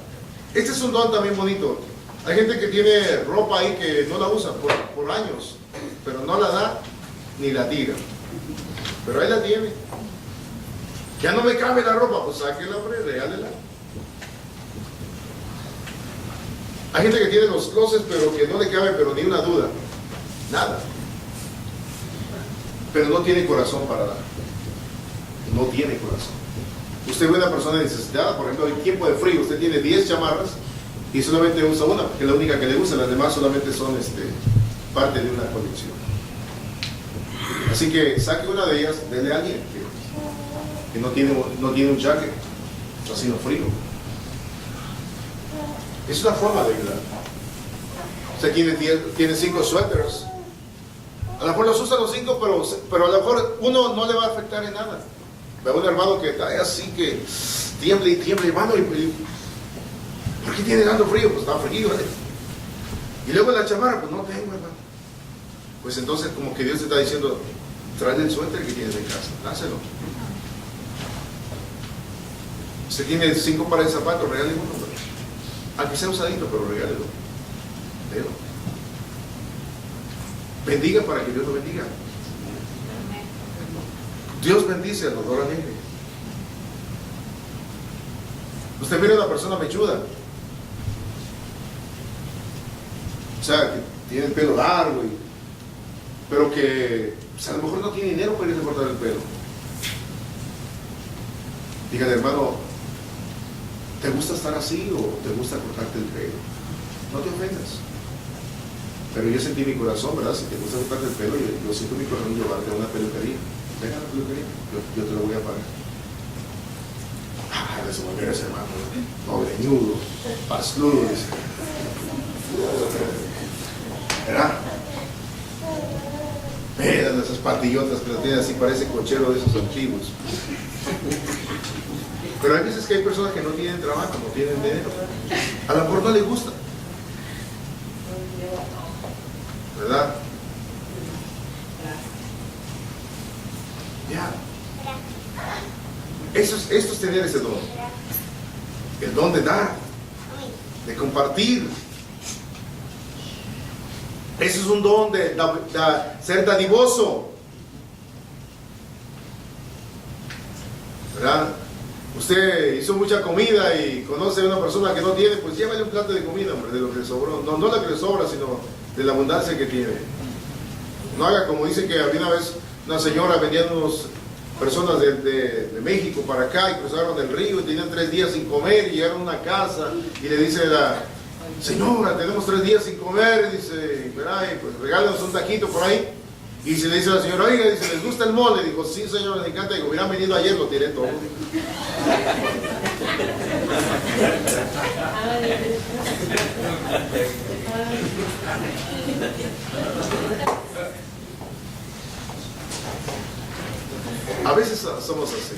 Este es un don también bonito. Hay gente que tiene ropa ahí que no la usa por años, pero no la da ni la tira. Pero ahí la tiene. Ya no me cabe la ropa, pues sáquela, regálela. Hay gente que tiene los closets, pero que no le cabe, pero ni una duda. Nada. Pero no tiene corazón para dar. No tiene corazón. Usted ve a una persona necesitada, por ejemplo, en tiempo de frío, usted tiene 10 chamarras y solamente usa una, porque es la única que le usa, las demás solamente son parte de una colección. Así que saque una de ellas, dele a alguien que no tiene un jacket, está haciendo frío. Es una forma de ayudar. Usted tiene 5 suéteres. A lo mejor los usa los 5, pero a lo mejor uno no le va a afectar en nada. Veo un hermano que está así que tiembla y tiembla, hermano, ¿por qué tiene tanto frío? Pues está frío, ¿eh? Y luego la chamarra, pues no tengo, hermano. Pues entonces como que Dios te está diciendo, tráele el suéter que tienes en casa, dáselo. Usted tiene 5 pares de zapatos, regale uno, aunque sea usadito, pero regálelo. Délo. bendiga para que Dios lo bendiga. Dios bendice al dador alegre. Usted mira a una persona mechuda, o sea, que tiene el pelo largo, pero que pues, a lo mejor no tiene dinero para irse a cortar el pelo. Dígale, hermano, ¿te gusta estar así o te gusta cortarte el pelo? No te ofendas. Pero yo sentí mi corazón, ¿verdad? Si te gusta cortarte el pelo, yo siento mi corazón llevarte a una peluquería. Venga a la peluquería, yo te lo voy a pagar. Ah, eso me ese hermano, pobreñudo, pasludo, dice. ¿Verdad? Miren esas patillotas que las tiene así, parece cochero de esos antiguos. Pero hay veces que hay personas que no tienen trabajo, no tienen dinero. A lo mejor no les gusta, ¿verdad? Ya. Esto es tener ese don. El don de dar, de compartir. Eso es un don de ser dadivoso, ¿verdad? Usted hizo mucha comida y conoce a una persona que no tiene, pues llévale un plato de comida, hombre, de lo que le sobró. No la que le sobra, sino de la abundancia que tiene. No haga como dice que había una vez una señora vendiendo unos personas de México para acá y cruzaron el río y tenían 3 días sin comer y llegaron a una casa y le dice la señora, tenemos 3 días sin comer, y dice, pues regálenos un taquito por ahí. Y se le dice a la señora, oiga, dice, ¿les gusta el mole? Dijo, sí señora, les encanta. Digo, hubieran venido ayer, lo tiré todo. A veces somos así.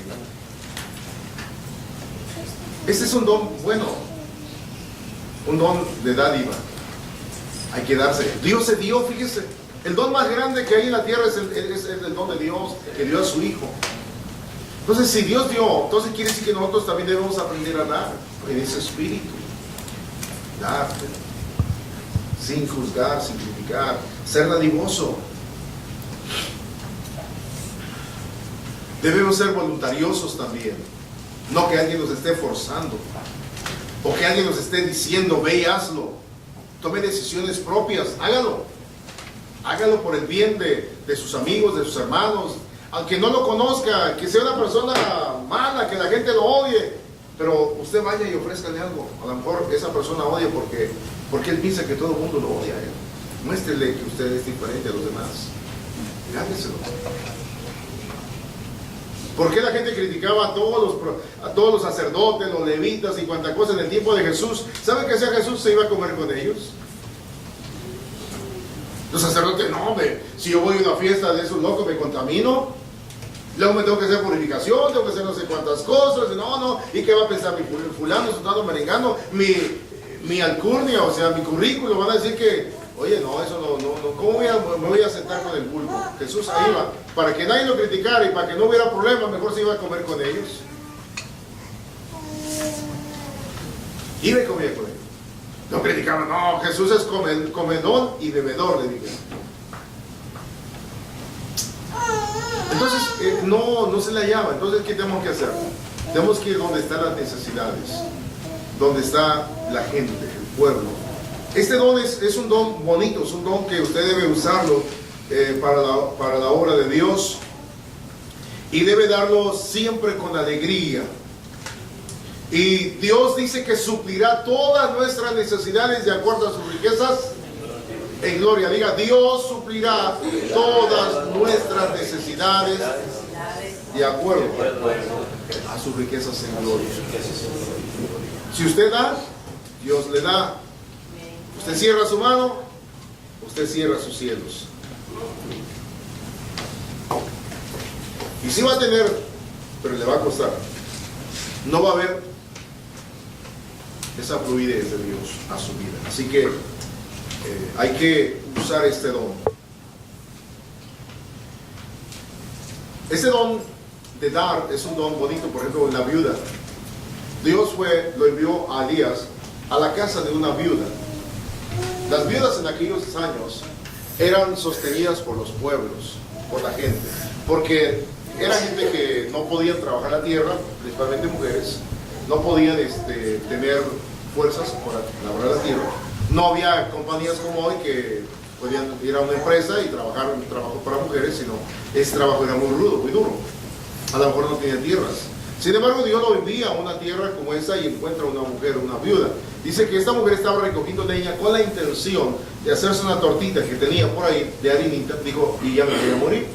Este es un don bueno, un don de dádiva. Hay que darse. Dios se dio, fíjese. El don más grande que hay en la tierra es el don de Dios, que dio a su Hijo. Entonces, si Dios dio, entonces quiere decir que nosotros también debemos aprender a dar en ese espíritu. Dar, sin juzgar, sin criticar, ser dadivoso. Debemos ser voluntariosos también. No que alguien nos esté forzando, o que alguien nos esté diciendo, ve y hazlo. Tome decisiones propias, hágalo. Hágalo por el bien de sus amigos, de sus hermanos. Aunque no lo conozca, que sea una persona mala, que la gente lo odie, pero usted vaya y ofrézcale algo. A lo mejor esa persona odia porque él piensa que todo el mundo lo odia a él. Muéstrele que usted es diferente a los demás. Gáneselo. ¿Por qué la gente criticaba a todos los sacerdotes, los levitas y cuanta cosa en el tiempo de Jesús? ¿Saben que hacía Jesús? Se iba a comer con ellos. Los sacerdotes, no, hombre, si yo voy a una fiesta de esos locos me contamino, luego me tengo que hacer purificación, tengo que hacer no sé cuántas cosas, no, ¿y qué va a pensar mi fulano, sultano, merengano, mi alcurnia, o sea, mi currículo? Van a decir que, oye, no, eso no, ¿cómo me voy a sentar con el pulpo? Jesús ahí iba, para que nadie lo criticara y para que no hubiera problema, mejor se iba a comer con ellos. Iba y comía con ellos. No criticaban, no, Jesús es comedor y bebedor, le dije. Entonces, no se le hallaba. Entonces, ¿qué tenemos que hacer? Tenemos que ir donde están las necesidades, donde está la gente, el pueblo. Este don es un don bonito, es un don que usted debe usarlo para la obra de Dios, y debe darlo siempre con alegría. Y Dios dice que suplirá todas nuestras necesidades de acuerdo a sus riquezas en gloria. Diga, Dios suplirá todas nuestras necesidades de acuerdo a sus riquezas en gloria. Si usted da, Dios le da. Usted cierra su mano, usted cierra sus cielos. Y sí va a tener, pero le va a costar. No va a haber esa fluidez de Dios a su vida. Así que hay que usar este don. Este don de dar es un don bonito. Por ejemplo, la viuda. Dios lo envió a Elías a la casa de una viuda. Las viudas en aquellos años eran sostenidas por los pueblos, por la gente, porque era gente que no podía trabajar la tierra, principalmente mujeres, no podían tener fuerzas para labrar la tierra. No había compañías como hoy que podían ir a una empresa y trabajar un trabajo para mujeres, sino ese trabajo era muy rudo, muy duro. A lo mejor no tenían tierras. Sin embargo, Dios lo envía a una tierra como esa y encuentra una mujer, una viuda. Dice que esta mujer estaba recogiendo leña con la intención de hacerse una tortita que tenía por ahí de harinita. Dijo, y ya me voy a morir.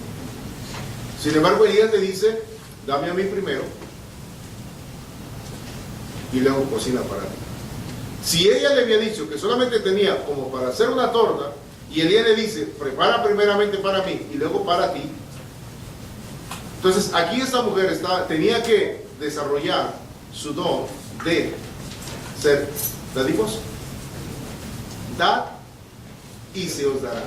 Sin embargo, Elías le dice, dame a mí primero y luego cocina para mí. Si ella le había dicho que solamente tenía como para hacer una torta, y Elías le dice, prepara primeramente para mí y luego para ti. Entonces aquí esta mujer tenía que desarrollar su don de ser dadivoso. Dad y se os dará.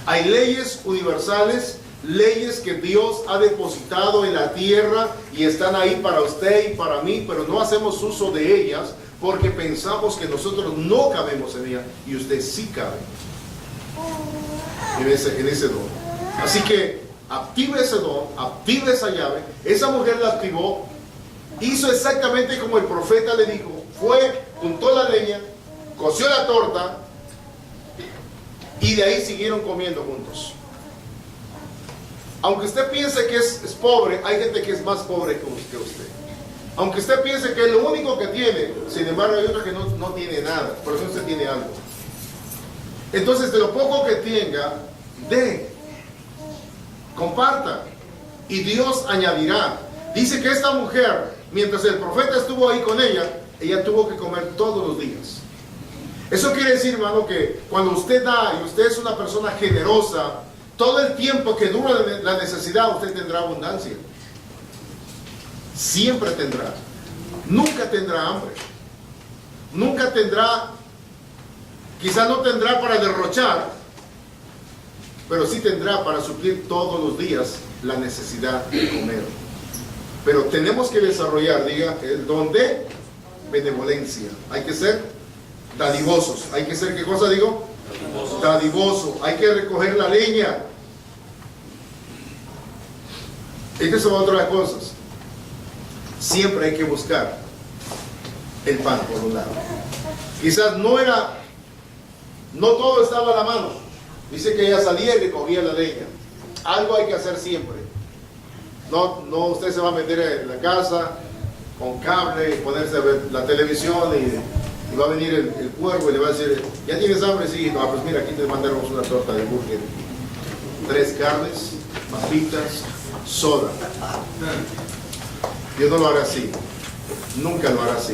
Hay leyes universales, leyes que Dios ha depositado en la tierra y están ahí para usted y para mí, pero no hacemos uso de ellas porque pensamos que nosotros no cabemos en ella y usted sí cabe en ese don. Así que active ese don, active esa llave. Esa mujer la activó, hizo exactamente como el profeta le dijo, fue, juntó la leña, coció la torta y de ahí siguieron comiendo juntos. Aunque usted piense que es pobre, hay gente que es más pobre que usted. Aunque usted piense que es lo único que tiene, sin embargo hay otra que no tiene nada, por eso usted tiene algo. Entonces, de lo poco que tenga, dé, comparta, y Dios añadirá. Dice que esta mujer, mientras el profeta estuvo ahí con ella tuvo que comer todos los días. Eso quiere decir, hermano, que cuando usted da y usted es una persona generosa, todo el tiempo que dura la necesidad, usted tendrá abundancia. Siempre tendrá. Nunca tendrá hambre. Nunca tendrá, quizás no tendrá para derrochar, pero sí tendrá para suplir todos los días la necesidad de comer. Pero tenemos que desarrollar, diga, el don de benevolencia. Hay que ser dadivosos. Hay que ser, ¿qué cosa digo? Dadivoso. Hay que recoger la leña. Estas son otras cosas. Siempre hay que buscar el pan por un lado. Quizás no todo estaba a la mano. Dice que ella salía y recogía la leña. Algo hay que hacer siempre. No usted se va a meter en la casa con cable y ponerse a ver la televisión y va a venir el cuervo y le va a decir, ¿ya tienes hambre? Sí, no, pues mira, aquí te mandamos una torta de burger, 3 carnes, papitas, soda. Dios no lo hará así, nunca lo hará así.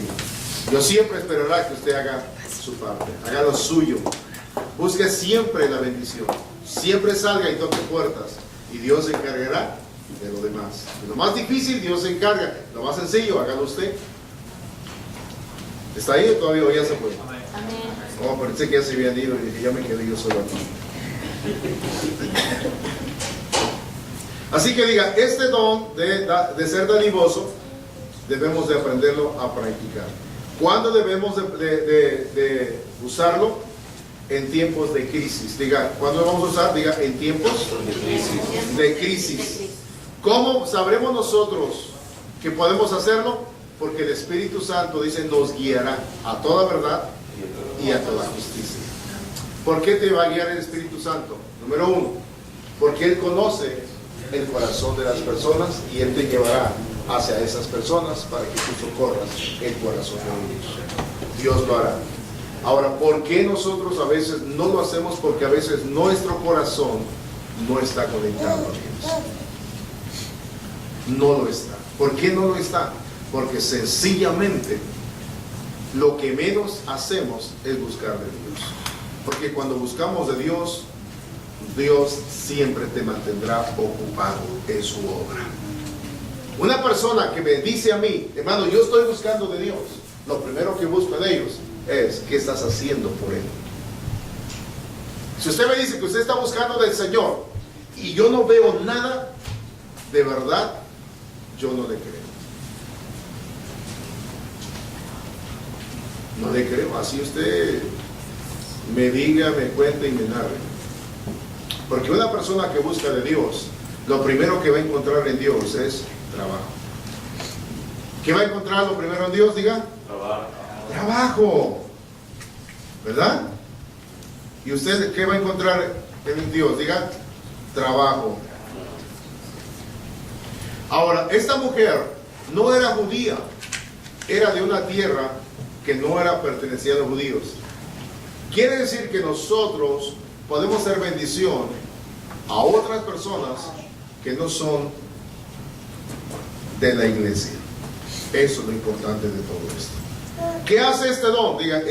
Dios siempre esperará que usted haga su parte, haga lo suyo. Busque siempre la bendición, siempre salga y toque puertas y Dios se encargará de lo demás. De lo más difícil Dios se encarga, lo más sencillo hágalo usted. ¿Está ahí o todavía ya se fue? Amén. Oh, pensé que ya se habían ido y dije, ya me quedé yo solo aquí. Así que diga, este don de ser dadivoso debemos de aprenderlo a practicar. ¿Cuándo debemos de usarlo? En tiempos de crisis. Diga, ¿cuándo lo vamos a usar? Diga, en tiempos de crisis. ¿Cómo sabremos nosotros que podemos hacerlo? Porque el Espíritu Santo dice, nos guiará a toda verdad y a toda justicia. ¿Por qué te va a guiar el Espíritu Santo? Número 1, porque Él conoce el corazón de las personas y Él te llevará hacia esas personas para que tú socorras el corazón de ellos. Dios lo hará. Ahora, ¿por qué nosotros a veces no lo hacemos? Porque a veces nuestro corazón no está conectado a Dios. No lo está. ¿Por qué no lo está? Porque sencillamente lo que menos hacemos es buscar de Dios. Porque cuando buscamos de Dios, Dios siempre te mantendrá ocupado en su obra. Una persona que me dice a mí, hermano, yo estoy buscando de Dios, lo primero que busco de ellos es, ¿qué estás haciendo por Él? Si usted me dice que usted está buscando del Señor y yo no veo nada, de verdad, yo no le creo. No le creo. Así usted me diga, me cuente y me narre. Porque una persona que busca de Dios, lo primero que va a encontrar en Dios es trabajo. ¿Qué va a encontrar lo primero en Dios? Diga. Trabajo. ¿Verdad? ¿Y usted qué va a encontrar en Dios? Diga. Trabajo. Ahora, esta mujer no era judía, era de una tierra que no era pertenecida a los judíos. Quiere decir que nosotros podemos ser bendición a otras personas que no son de la iglesia. Eso es lo importante de todo esto. ¿Qué hace este don? Diga,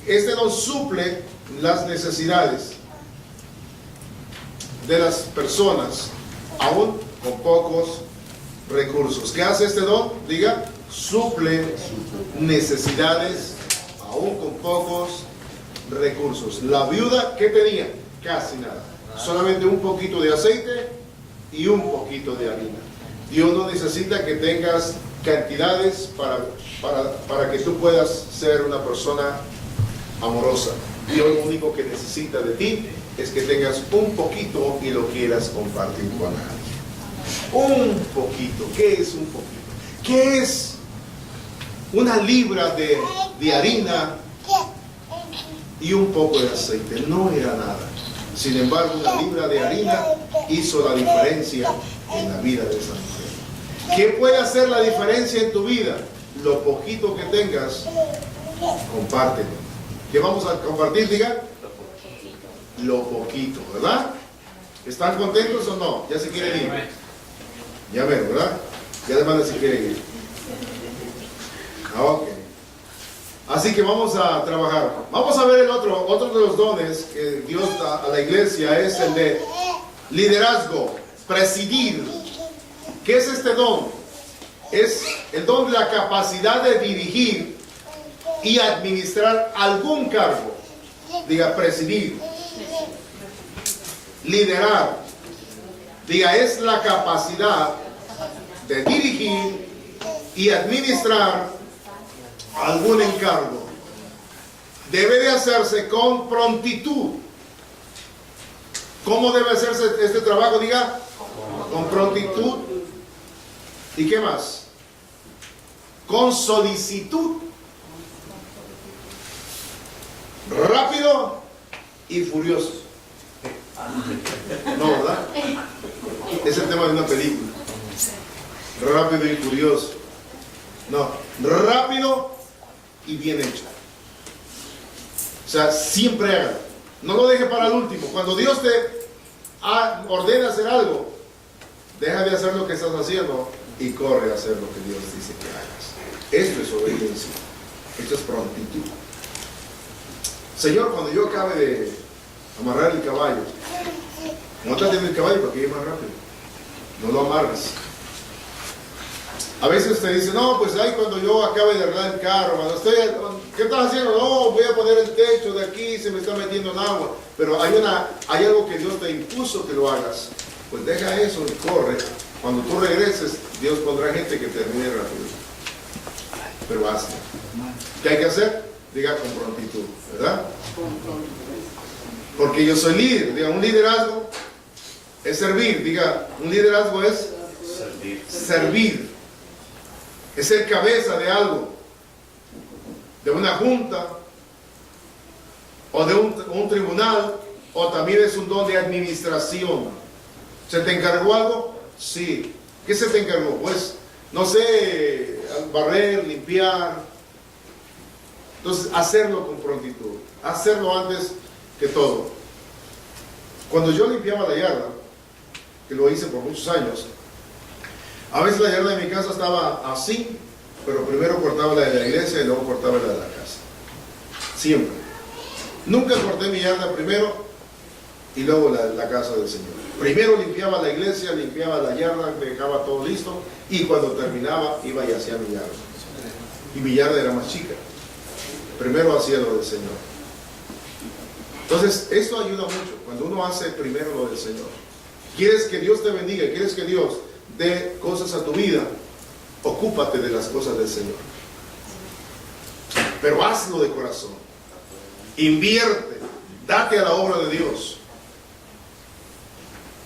este don suple las necesidades de las personas, aún con pocos recursos. ¿Qué hace este don? Diga, suple necesidades, aún con pocos recursos. La viuda, ¿qué tenía? Casi nada. Solamente un poquito de aceite y un poquito de harina. Dios no necesita que tengas cantidades para que tú puedas ser una persona amorosa. Dios lo único que necesita de ti es que tengas un poquito y lo quieras compartir con alguien. Un poquito. ¿Qué es un poquito? ¿Qué es una libra de harina y un poco de aceite? No era nada. Sin embargo, una libra de harina hizo la diferencia en la vida de esa mujer. ¿Qué puede hacer la diferencia en tu vida? Lo poquito que tengas, compártelo. ¿Qué vamos a compartir? Diga. Lo poquito, ¿verdad? ¿Están contentos o no? ¿Ya se quieren ir? Ya ven, ¿verdad? Ya demanda si quieren ir. Ok. Así que vamos a trabajar. Vamos a ver el otro de los dones que Dios da a la iglesia, es el de liderazgo, presidir. ¿Qué es este don? Es el don de la capacidad de dirigir y administrar algún cargo. Diga, presidir. Liderar. Diga, es la capacidad de dirigir y administrar algún encargo. Debe de hacerse con prontitud. ¿Cómo debe hacerse este trabajo? Diga, con prontitud. ¿Y qué más? Con solicitud. Rápido y furioso. No, ¿verdad? Es el tema de una película. Rápido y furioso. No, rápido y bien hecho. O sea, siempre haga. No lo deje para el último. Cuando Dios te ordena hacer algo, deja de hacer lo que estás haciendo y corre a hacer lo que Dios dice que hagas. Esto es obediencia. Esto es prontitud. Señor, cuando yo acabe de amarrar el caballo, móntate en el caballo para que llegue más rápido. No lo amarres. A veces usted dice, no, pues ahí cuando yo acabe de arreglar el carro, ¿qué estás haciendo? No, voy a poner el techo de aquí, se me está metiendo en agua. Pero hay algo que Dios te impuso que lo hagas. Pues deja eso y corre. Cuando tú regreses, Dios pondrá gente que termine rápido. Pero hazlo. ¿Qué hay que hacer? Diga con prontitud, ¿verdad? Porque yo soy líder. Diga, un liderazgo es servir. Diga, un liderazgo es servir. Es ser cabeza de algo, de una junta, o de un tribunal, o también es un don de administración. ¿Se te encargó algo? Sí. ¿Qué se te encargó? Pues, no sé, barrer, limpiar. Entonces, hacerlo con prontitud, hacerlo antes que todo. Cuando yo limpiaba la yarda, que lo hice por muchos años, a veces la yarda de mi casa estaba así, pero primero cortaba la de la iglesia y luego cortaba la de la casa. Siempre. Nunca corté mi yarda primero y luego la casa del Señor. Primero limpiaba la iglesia, limpiaba la yarda, dejaba todo listo y cuando terminaba iba y hacía mi yarda. Y mi yarda era más chica. Primero hacía lo del Señor. Entonces, esto ayuda mucho cuando uno hace primero lo del Señor. ¿Quieres que Dios te bendiga? ¿Quieres que Dios dé cosas a tu vida? Ocúpate de las cosas del Señor. Pero hazlo de corazón. Invierte. Date a la obra de Dios.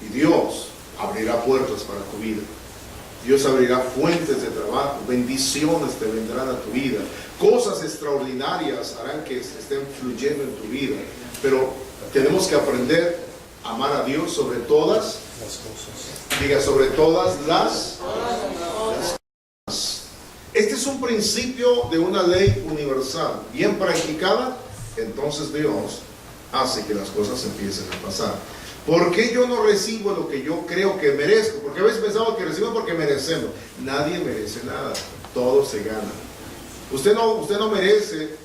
Y Dios abrirá puertas para tu vida. Dios abrirá fuentes de trabajo, bendiciones te vendrán a tu vida, cosas extraordinarias harán que estén fluyendo en tu vida, pero tenemos que aprender a amar a Dios sobre todas las cosas. Diga, sobre todas las cosas. Este es un principio de una ley universal, bien practicada, entonces Dios hace que las cosas empiecen a pasar. ¿Por qué yo no recibo lo que yo creo que merezco? Porque a veces pensamos que recibimos porque merecemos. Nadie merece nada. Todo se gana. Usted no merece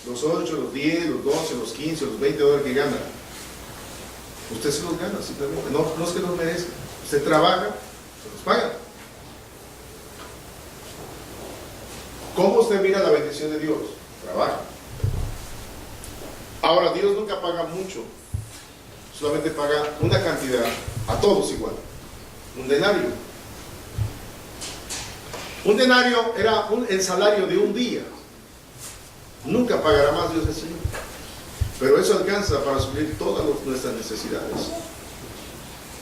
los 8, los 10, los 12, los 15, los 20 dólares que gana. Usted se los gana simplemente. No es que los merezca. Usted trabaja, se los paga. ¿Cómo usted mira la bendición de Dios? Trabaja. Ahora, Dios nunca paga mucho. Solamente paga una cantidad, a todos igual, un denario. Un denario era el salario de un día. Nunca pagará más Dios el Señor. Pero eso alcanza para suplir todas nuestras necesidades.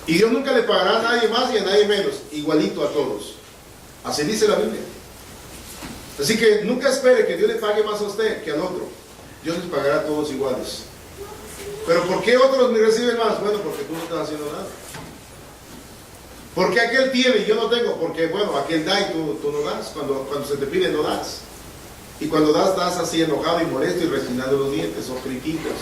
Y Dios nunca le pagará a nadie más y a nadie menos, igualito a todos. Así dice la Biblia. Así que nunca espere que Dios le pague más a usted que al otro. Dios les pagará a todos iguales. Pero ¿por qué otros me reciben más? Bueno, porque tú no estás haciendo nada. ¿Por qué aquel tiene y yo no tengo? Porque, bueno, aquel da y tú no das. Cuando se te pide, no das. Y cuando das así enojado y molesto y rechinando los dientes o criticas.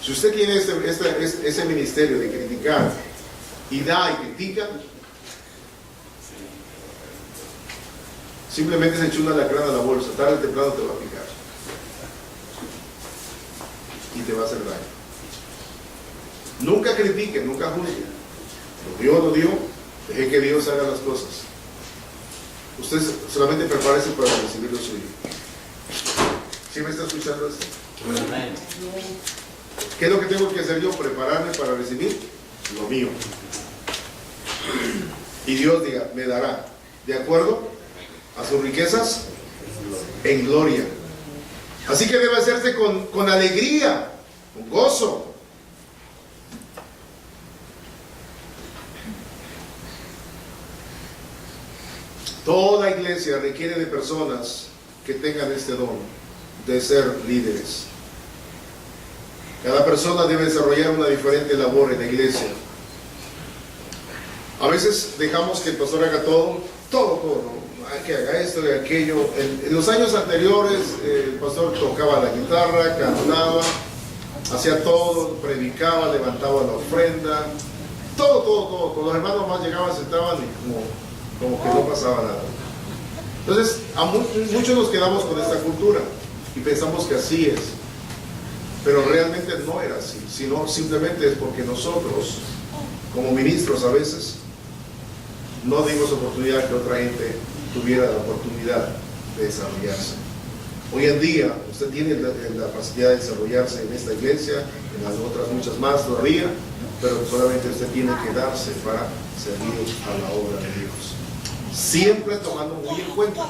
Si usted tiene ese ministerio de criticar y da y critica, simplemente se echa una lacrana a la bolsa, tarde o temprano te va a picar. Y te va a hacer daño. Nunca critiquen, nunca juzguen. Lo dio, deje que Dios haga las cosas. Usted solamente prepárese para recibir lo suyo. ¿Sí me está escuchando esto? ¿Qué es lo que tengo que hacer yo? Prepararme para recibir lo mío. Y Dios diga, me dará, ¿de acuerdo? A sus riquezas en gloria. Así que debe hacerse con alegría, con gozo. Toda iglesia requiere de personas que tengan este don de ser líderes. Cada persona debe desarrollar una diferente labor en la iglesia. A veces dejamos que el pastor haga todo, ¿no? Que haga esto y aquello. En los años anteriores el pastor tocaba la guitarra, cantaba, hacía todo, predicaba, levantaba la ofrenda, todo. Los hermanos más llegaban, sentaban y como que no pasaba nada. Entonces muchos nos quedamos con esta cultura y pensamos que así es, pero realmente no era así, sino simplemente es porque nosotros como ministros a veces no dimos oportunidad que otra gente tuviera la oportunidad de desarrollarse. Hoy en día usted tiene la capacidad de desarrollarse en esta iglesia, en las otras muchas más todavía, pero solamente usted tiene que darse para servir a la obra de Dios. Siempre tomando muy en cuenta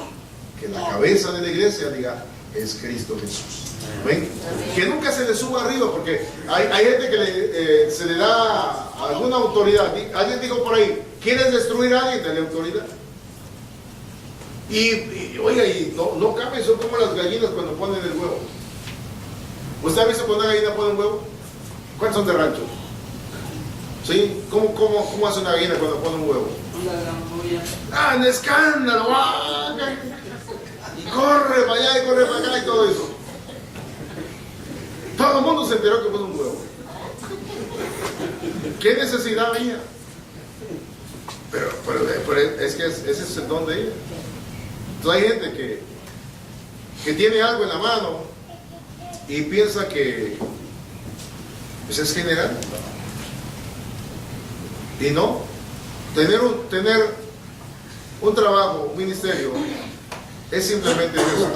que la cabeza de la iglesia, diga, es Cristo Jesús. ¿Ven? Que nunca se le suba arriba, porque hay gente que se le da alguna autoridad. Alguien dijo por ahí, ¿quieres destruir a alguien? Dale autoridad. Y oiga, no cambien, son como las gallinas cuando ponen el huevo. ¿Usted ha visto cuando una gallina pone un huevo? ¿Cuántos son de rancho? ¿Sí? ¿Cómo hace una gallina cuando pone un huevo? ¡Ah, un escándalo! ¡Ah! Y corre para allá y corre para acá y todo eso. Todo el mundo se enteró que puso un huevo. ¿Qué necesidad había? Pero es que ese es el don de ella. Entonces hay gente que tiene algo en la mano y piensa que pues es general. Y no, tener un trabajo, un ministerio, es simplemente eso,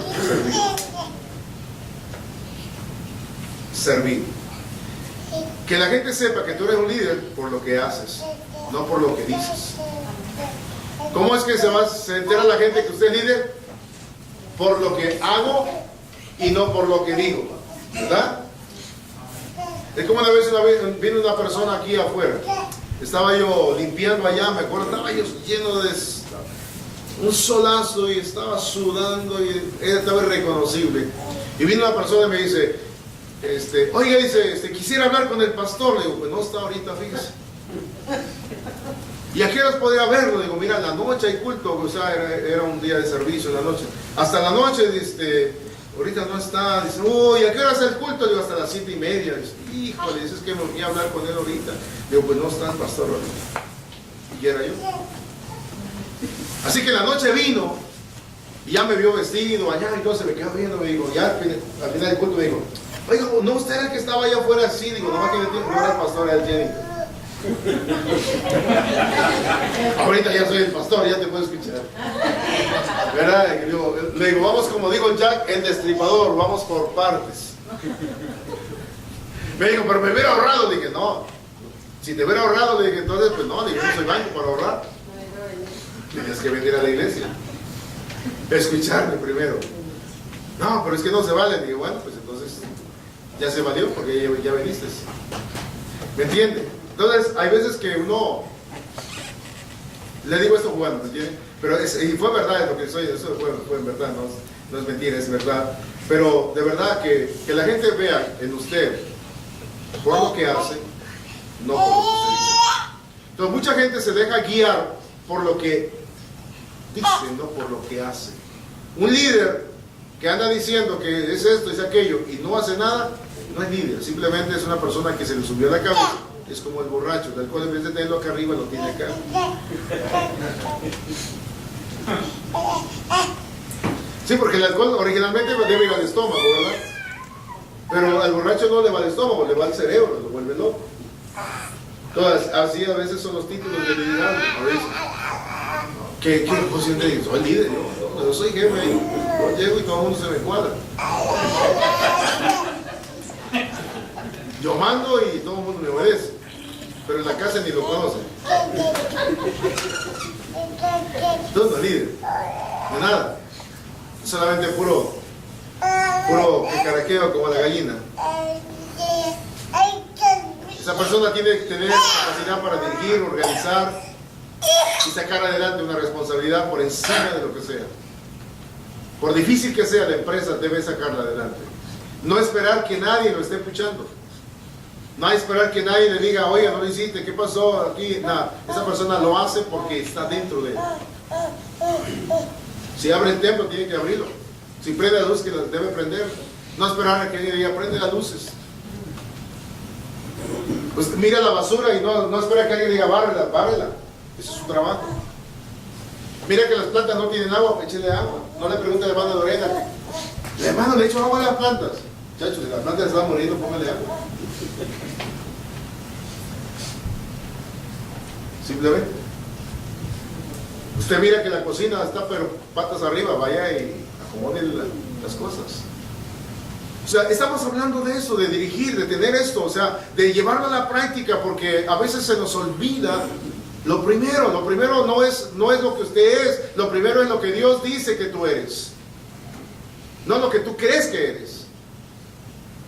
servir. Que la gente sepa que tú eres un líder por lo que haces, no por lo que dices. ¿Cómo es que se entera la gente que usted es líder? Por lo que hago y no por lo que digo. ¿verdad? Es como una vez vino una persona aquí afuera. Estaba yo limpiando allá, me acuerdo, estaba yo lleno de un solazo y estaba sudando y estaba irreconocible. Y vino una persona y me dice, oiga, dice, quisiera hablar con el pastor. Le digo, pues no está ahorita, fíjese. ¿Y a qué horas podría verlo? Le digo, mira, en la noche hay culto, o sea, era un día de servicio en la noche. Hasta la noche, ahorita no está. Dice, uy, ¿a qué hora es el culto? Le digo, hasta las 7:30. Dice, híjole, dices que me voy a hablar con él ahorita. Le digo, pues no está el pastor ahorita. Y era yo. Así que en la noche vino y ya me vio vestido allá y todo, se me quedó viendo. Me dijo, ya al final del culto me dijo, oiga, ¿no usted era el que estaba allá afuera así? Digo, nomás que no era el pastor, era el Jenny. Ahorita ya soy el pastor, ya te puedo escuchar. ¿Verdad? Le digo, vamos, como digo Jack, el destripador, vamos por partes. Me dijo, pero me hubiera ahorrado. Le dije, no. Si te hubiera ahorrado, le dije, entonces, pues no, le dije, no soy banco para ahorrar. Tienes que venir a la iglesia. Escucharme primero. No, pero es que no se vale. Le dije, bueno, pues entonces ya se valió porque ya viniste. ¿Me entiende? Entonces, hay veces que uno, le digo esto jugando, ¿me entiende? Pero y fue verdad lo que soy, eso fue en verdad, no es mentira, es verdad. Pero de verdad que la gente vea en usted por lo que hace, no por lo que se dice. Entonces, mucha gente se deja guiar por lo que dice, no por lo que hace. Un líder que anda diciendo que es esto, es aquello y no hace nada, no es líder, simplemente es una persona que se le subió a la cabeza. Es como el borracho, del cual en vez de tenerlo acá arriba lo tiene acá. Sí, porque el alcohol originalmente debe ir al estómago, ¿verdad? Pero al borracho no le va al estómago, le va al cerebro, lo vuelve loco. Entonces, así a veces son los títulos de liderazgo. A veces, ¿qué posición te digo? Soy líder, yo soy jefe ahí. Yo llego y todo el mundo se me cuadra. Yo mando y todo el mundo me obedece. Pero en la casa ni lo conocen. Entonces no es líder. De nada. Solamente puro caraqueo como la gallina. Esa persona tiene que tener capacidad para dirigir, organizar y sacar adelante una responsabilidad por encima de lo que sea. Por difícil que sea, la empresa debe sacarla adelante. No esperar que nadie lo esté puchando. No hay esperar que nadie le diga, oiga, no lo hiciste, ¿qué pasó aquí? Nada, esa persona lo hace porque está dentro de él. Si abre el templo, tiene que abrirlo. Si prende la luz, que la debe prender. No esperar a que alguien diga, prende las luces. Pues mira la basura y no espera que alguien diga, bárrela, bárrela. Ese es su trabajo. Mira que las plantas no tienen agua, échale agua. No le pregunte al hermano Lorena, hermano, le echo agua a las plantas. Muchachos, si las plantas están muriendo, póngale agua. Simplemente. Usted mira que la cocina está pero patas arriba, vaya y acomode las cosas. O sea, estamos hablando de eso, de dirigir, de tener esto, o sea, de llevarlo a la práctica, porque a veces se nos olvida lo primero no es lo que usted es, lo primero es lo que Dios dice que tú eres, no lo que tú crees que eres.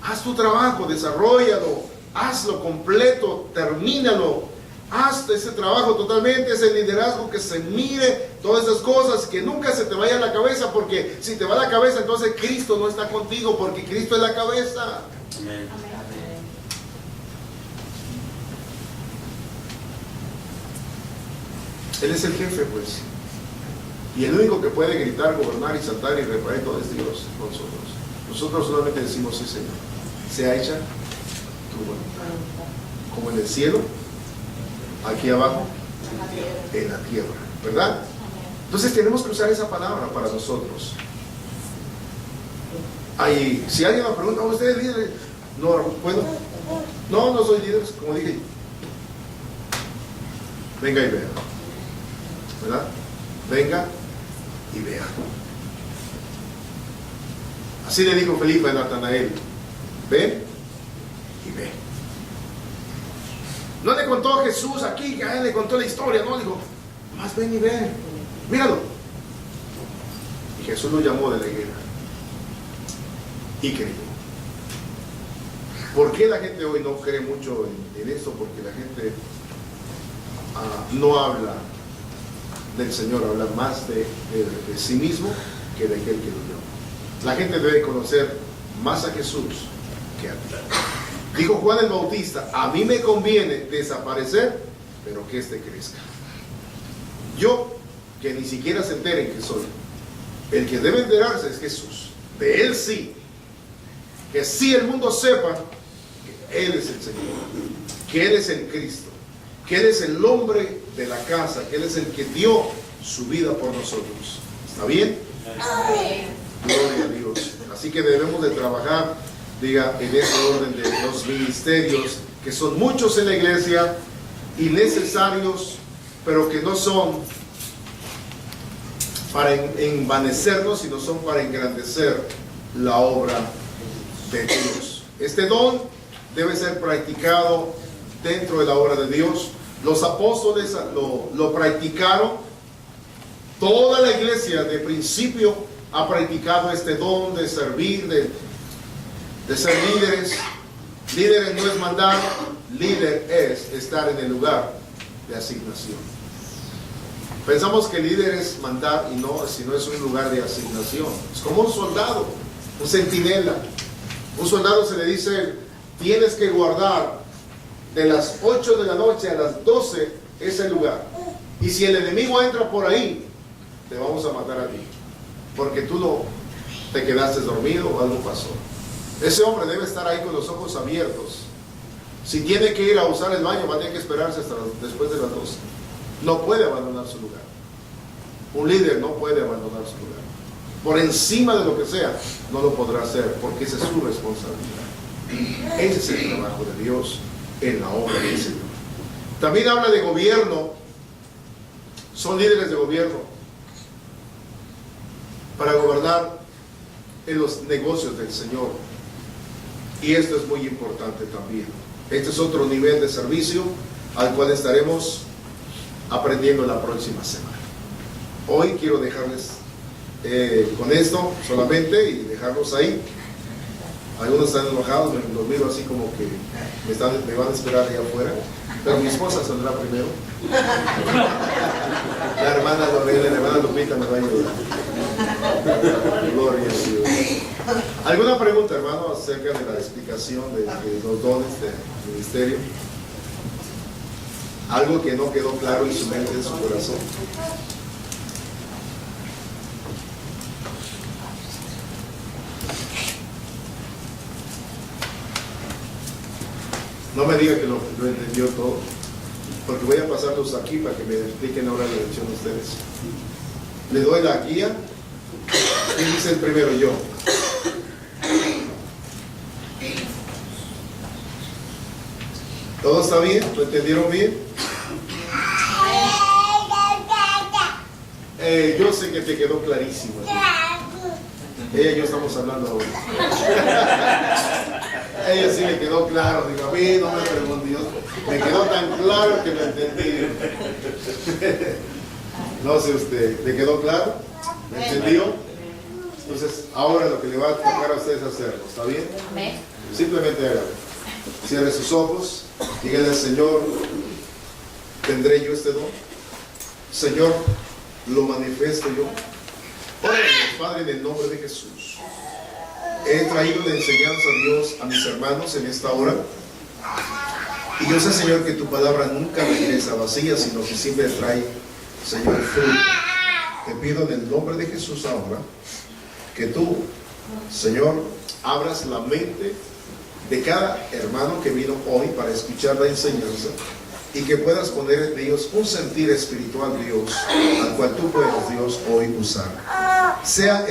Haz tu trabajo, desarróllalo, hazlo completo, termínalo. Haz ese trabajo totalmente, ese liderazgo, que se mire todas esas cosas, que nunca se te vaya a la cabeza, porque si te va a la cabeza, entonces Cristo no está contigo, porque Cristo es la cabeza. Amén. Él es el jefe, pues. Y el único que puede gritar, gobernar y saltar y reparar todo es Dios, no nosotros. Nosotros solamente decimos, sí, Señor, sea hecha tu voluntad, como en el cielo, aquí abajo, en la tierra, ¿verdad? Entonces tenemos que usar esa palabra para nosotros. Ahí, si alguien me pregunta, ¿usted es líder? No, bueno, no soy líder, como dije. Venga y vea, ¿verdad? Venga y vea. Así le dijo Felipe a Natanael, ven y ve. No le contó a Jesús aquí, que a él le contó la historia, no, dijo, más ven y ve, míralo. Y Jesús lo llamó de la higuera y creyó. ¿Por qué la gente hoy no cree mucho en esto? Porque la gente no habla del Señor, habla más de sí mismo que de aquel que lo dio. La gente debe conocer más a Jesús que a ti. Dijo Juan el Bautista: a mí me conviene desaparecer, pero que éste crezca. Yo, que ni siquiera se enteren que soy, el que debe enterarse es Jesús. De Él sí. Que sí el mundo sepa que Él es el Señor, que Él es el Cristo, que Él es el hombre de la casa, que Él es el que dio su vida por nosotros. ¿Está bien? Amén. Gloria a Dios. Así que debemos de trabajar, diga, en ese orden de los ministerios, que son muchos en la iglesia y necesarios, pero que no son para envanecernos, sino son para engrandecer la obra de Dios. Este don debe ser practicado dentro de la obra de Dios. Los apóstoles lo practicaron. Toda la iglesia de principio ha practicado este don de servir, de ser líderes. Líderes no es mandar, líder es estar en el lugar de asignación. Pensamos que líder es mandar y no, sino es un lugar de asignación. Es como un soldado, un centinela. Un soldado se le dice: tienes que guardar de las 8 de la noche a las 12 ese lugar. Y si el enemigo entra por ahí, te vamos a matar a ti, porque tú no te quedaste dormido o algo pasó. Ese hombre debe estar ahí con los ojos abiertos. Si tiene que ir a usar el baño, va a tener que esperarse hasta después de las 12. No puede abandonar su lugar. Un líder no puede abandonar su lugar. Por encima de lo que sea, no lo podrá hacer, porque esa es su responsabilidad. Ese es el trabajo de Dios en la obra del Señor. También habla de gobierno. Son líderes de gobierno para gobernar en los negocios del Señor. Y esto es muy importante también. Este es otro nivel de servicio al cual estaremos aprendiendo la próxima semana. Hoy quiero dejarles con esto solamente y dejarlos ahí. Algunos están enojados, los miro así como que me van a esperar allá afuera, pero mi esposa saldrá primero. La hermana Lorena, la hermana Lupita me va a ayudar. Gloria a Dios. ¿Alguna pregunta, hermano, acerca de la explicación de los dones del ministerio? Algo que no quedó claro en su mente, en su corazón. No me diga que lo entendió todo, porque voy a pasarlos aquí para que me expliquen ahora la lección a ustedes. Le doy la guía. ¿Quién dice el primero? Yo. ¿Todo está bien? ¿Lo entendieron bien? Yo sé que te quedó clarísimo. Ella y yo estamos hablando ahora. Ella sí le quedó claro. Digo, a mí no me preguntó. Me quedó tan claro que lo entendí. No sé usted, ¿le quedó claro? ¿Me entendió? Entonces, ahora lo que le va a tocar a usted es hacerlo. ¿Está bien? Simplemente hágalo. Cierre sus ojos. Dígale al Señor: ¿tendré yo este don? Señor, lo manifiesto yo. Órale, Padre, en el nombre de Jesús. He traído la enseñanza a Dios a mis hermanos en esta hora. Y yo sé, Señor, que tu palabra nunca regresa vacía, sino que siempre trae, Señor, fruto. Te pido en el nombre de Jesús ahora que tú, Señor, abras la mente de cada hermano que vino hoy para escuchar la enseñanza, y que puedas poner en ellos un sentir espiritual, Dios, al cual tú puedes, Dios, hoy usar. Sea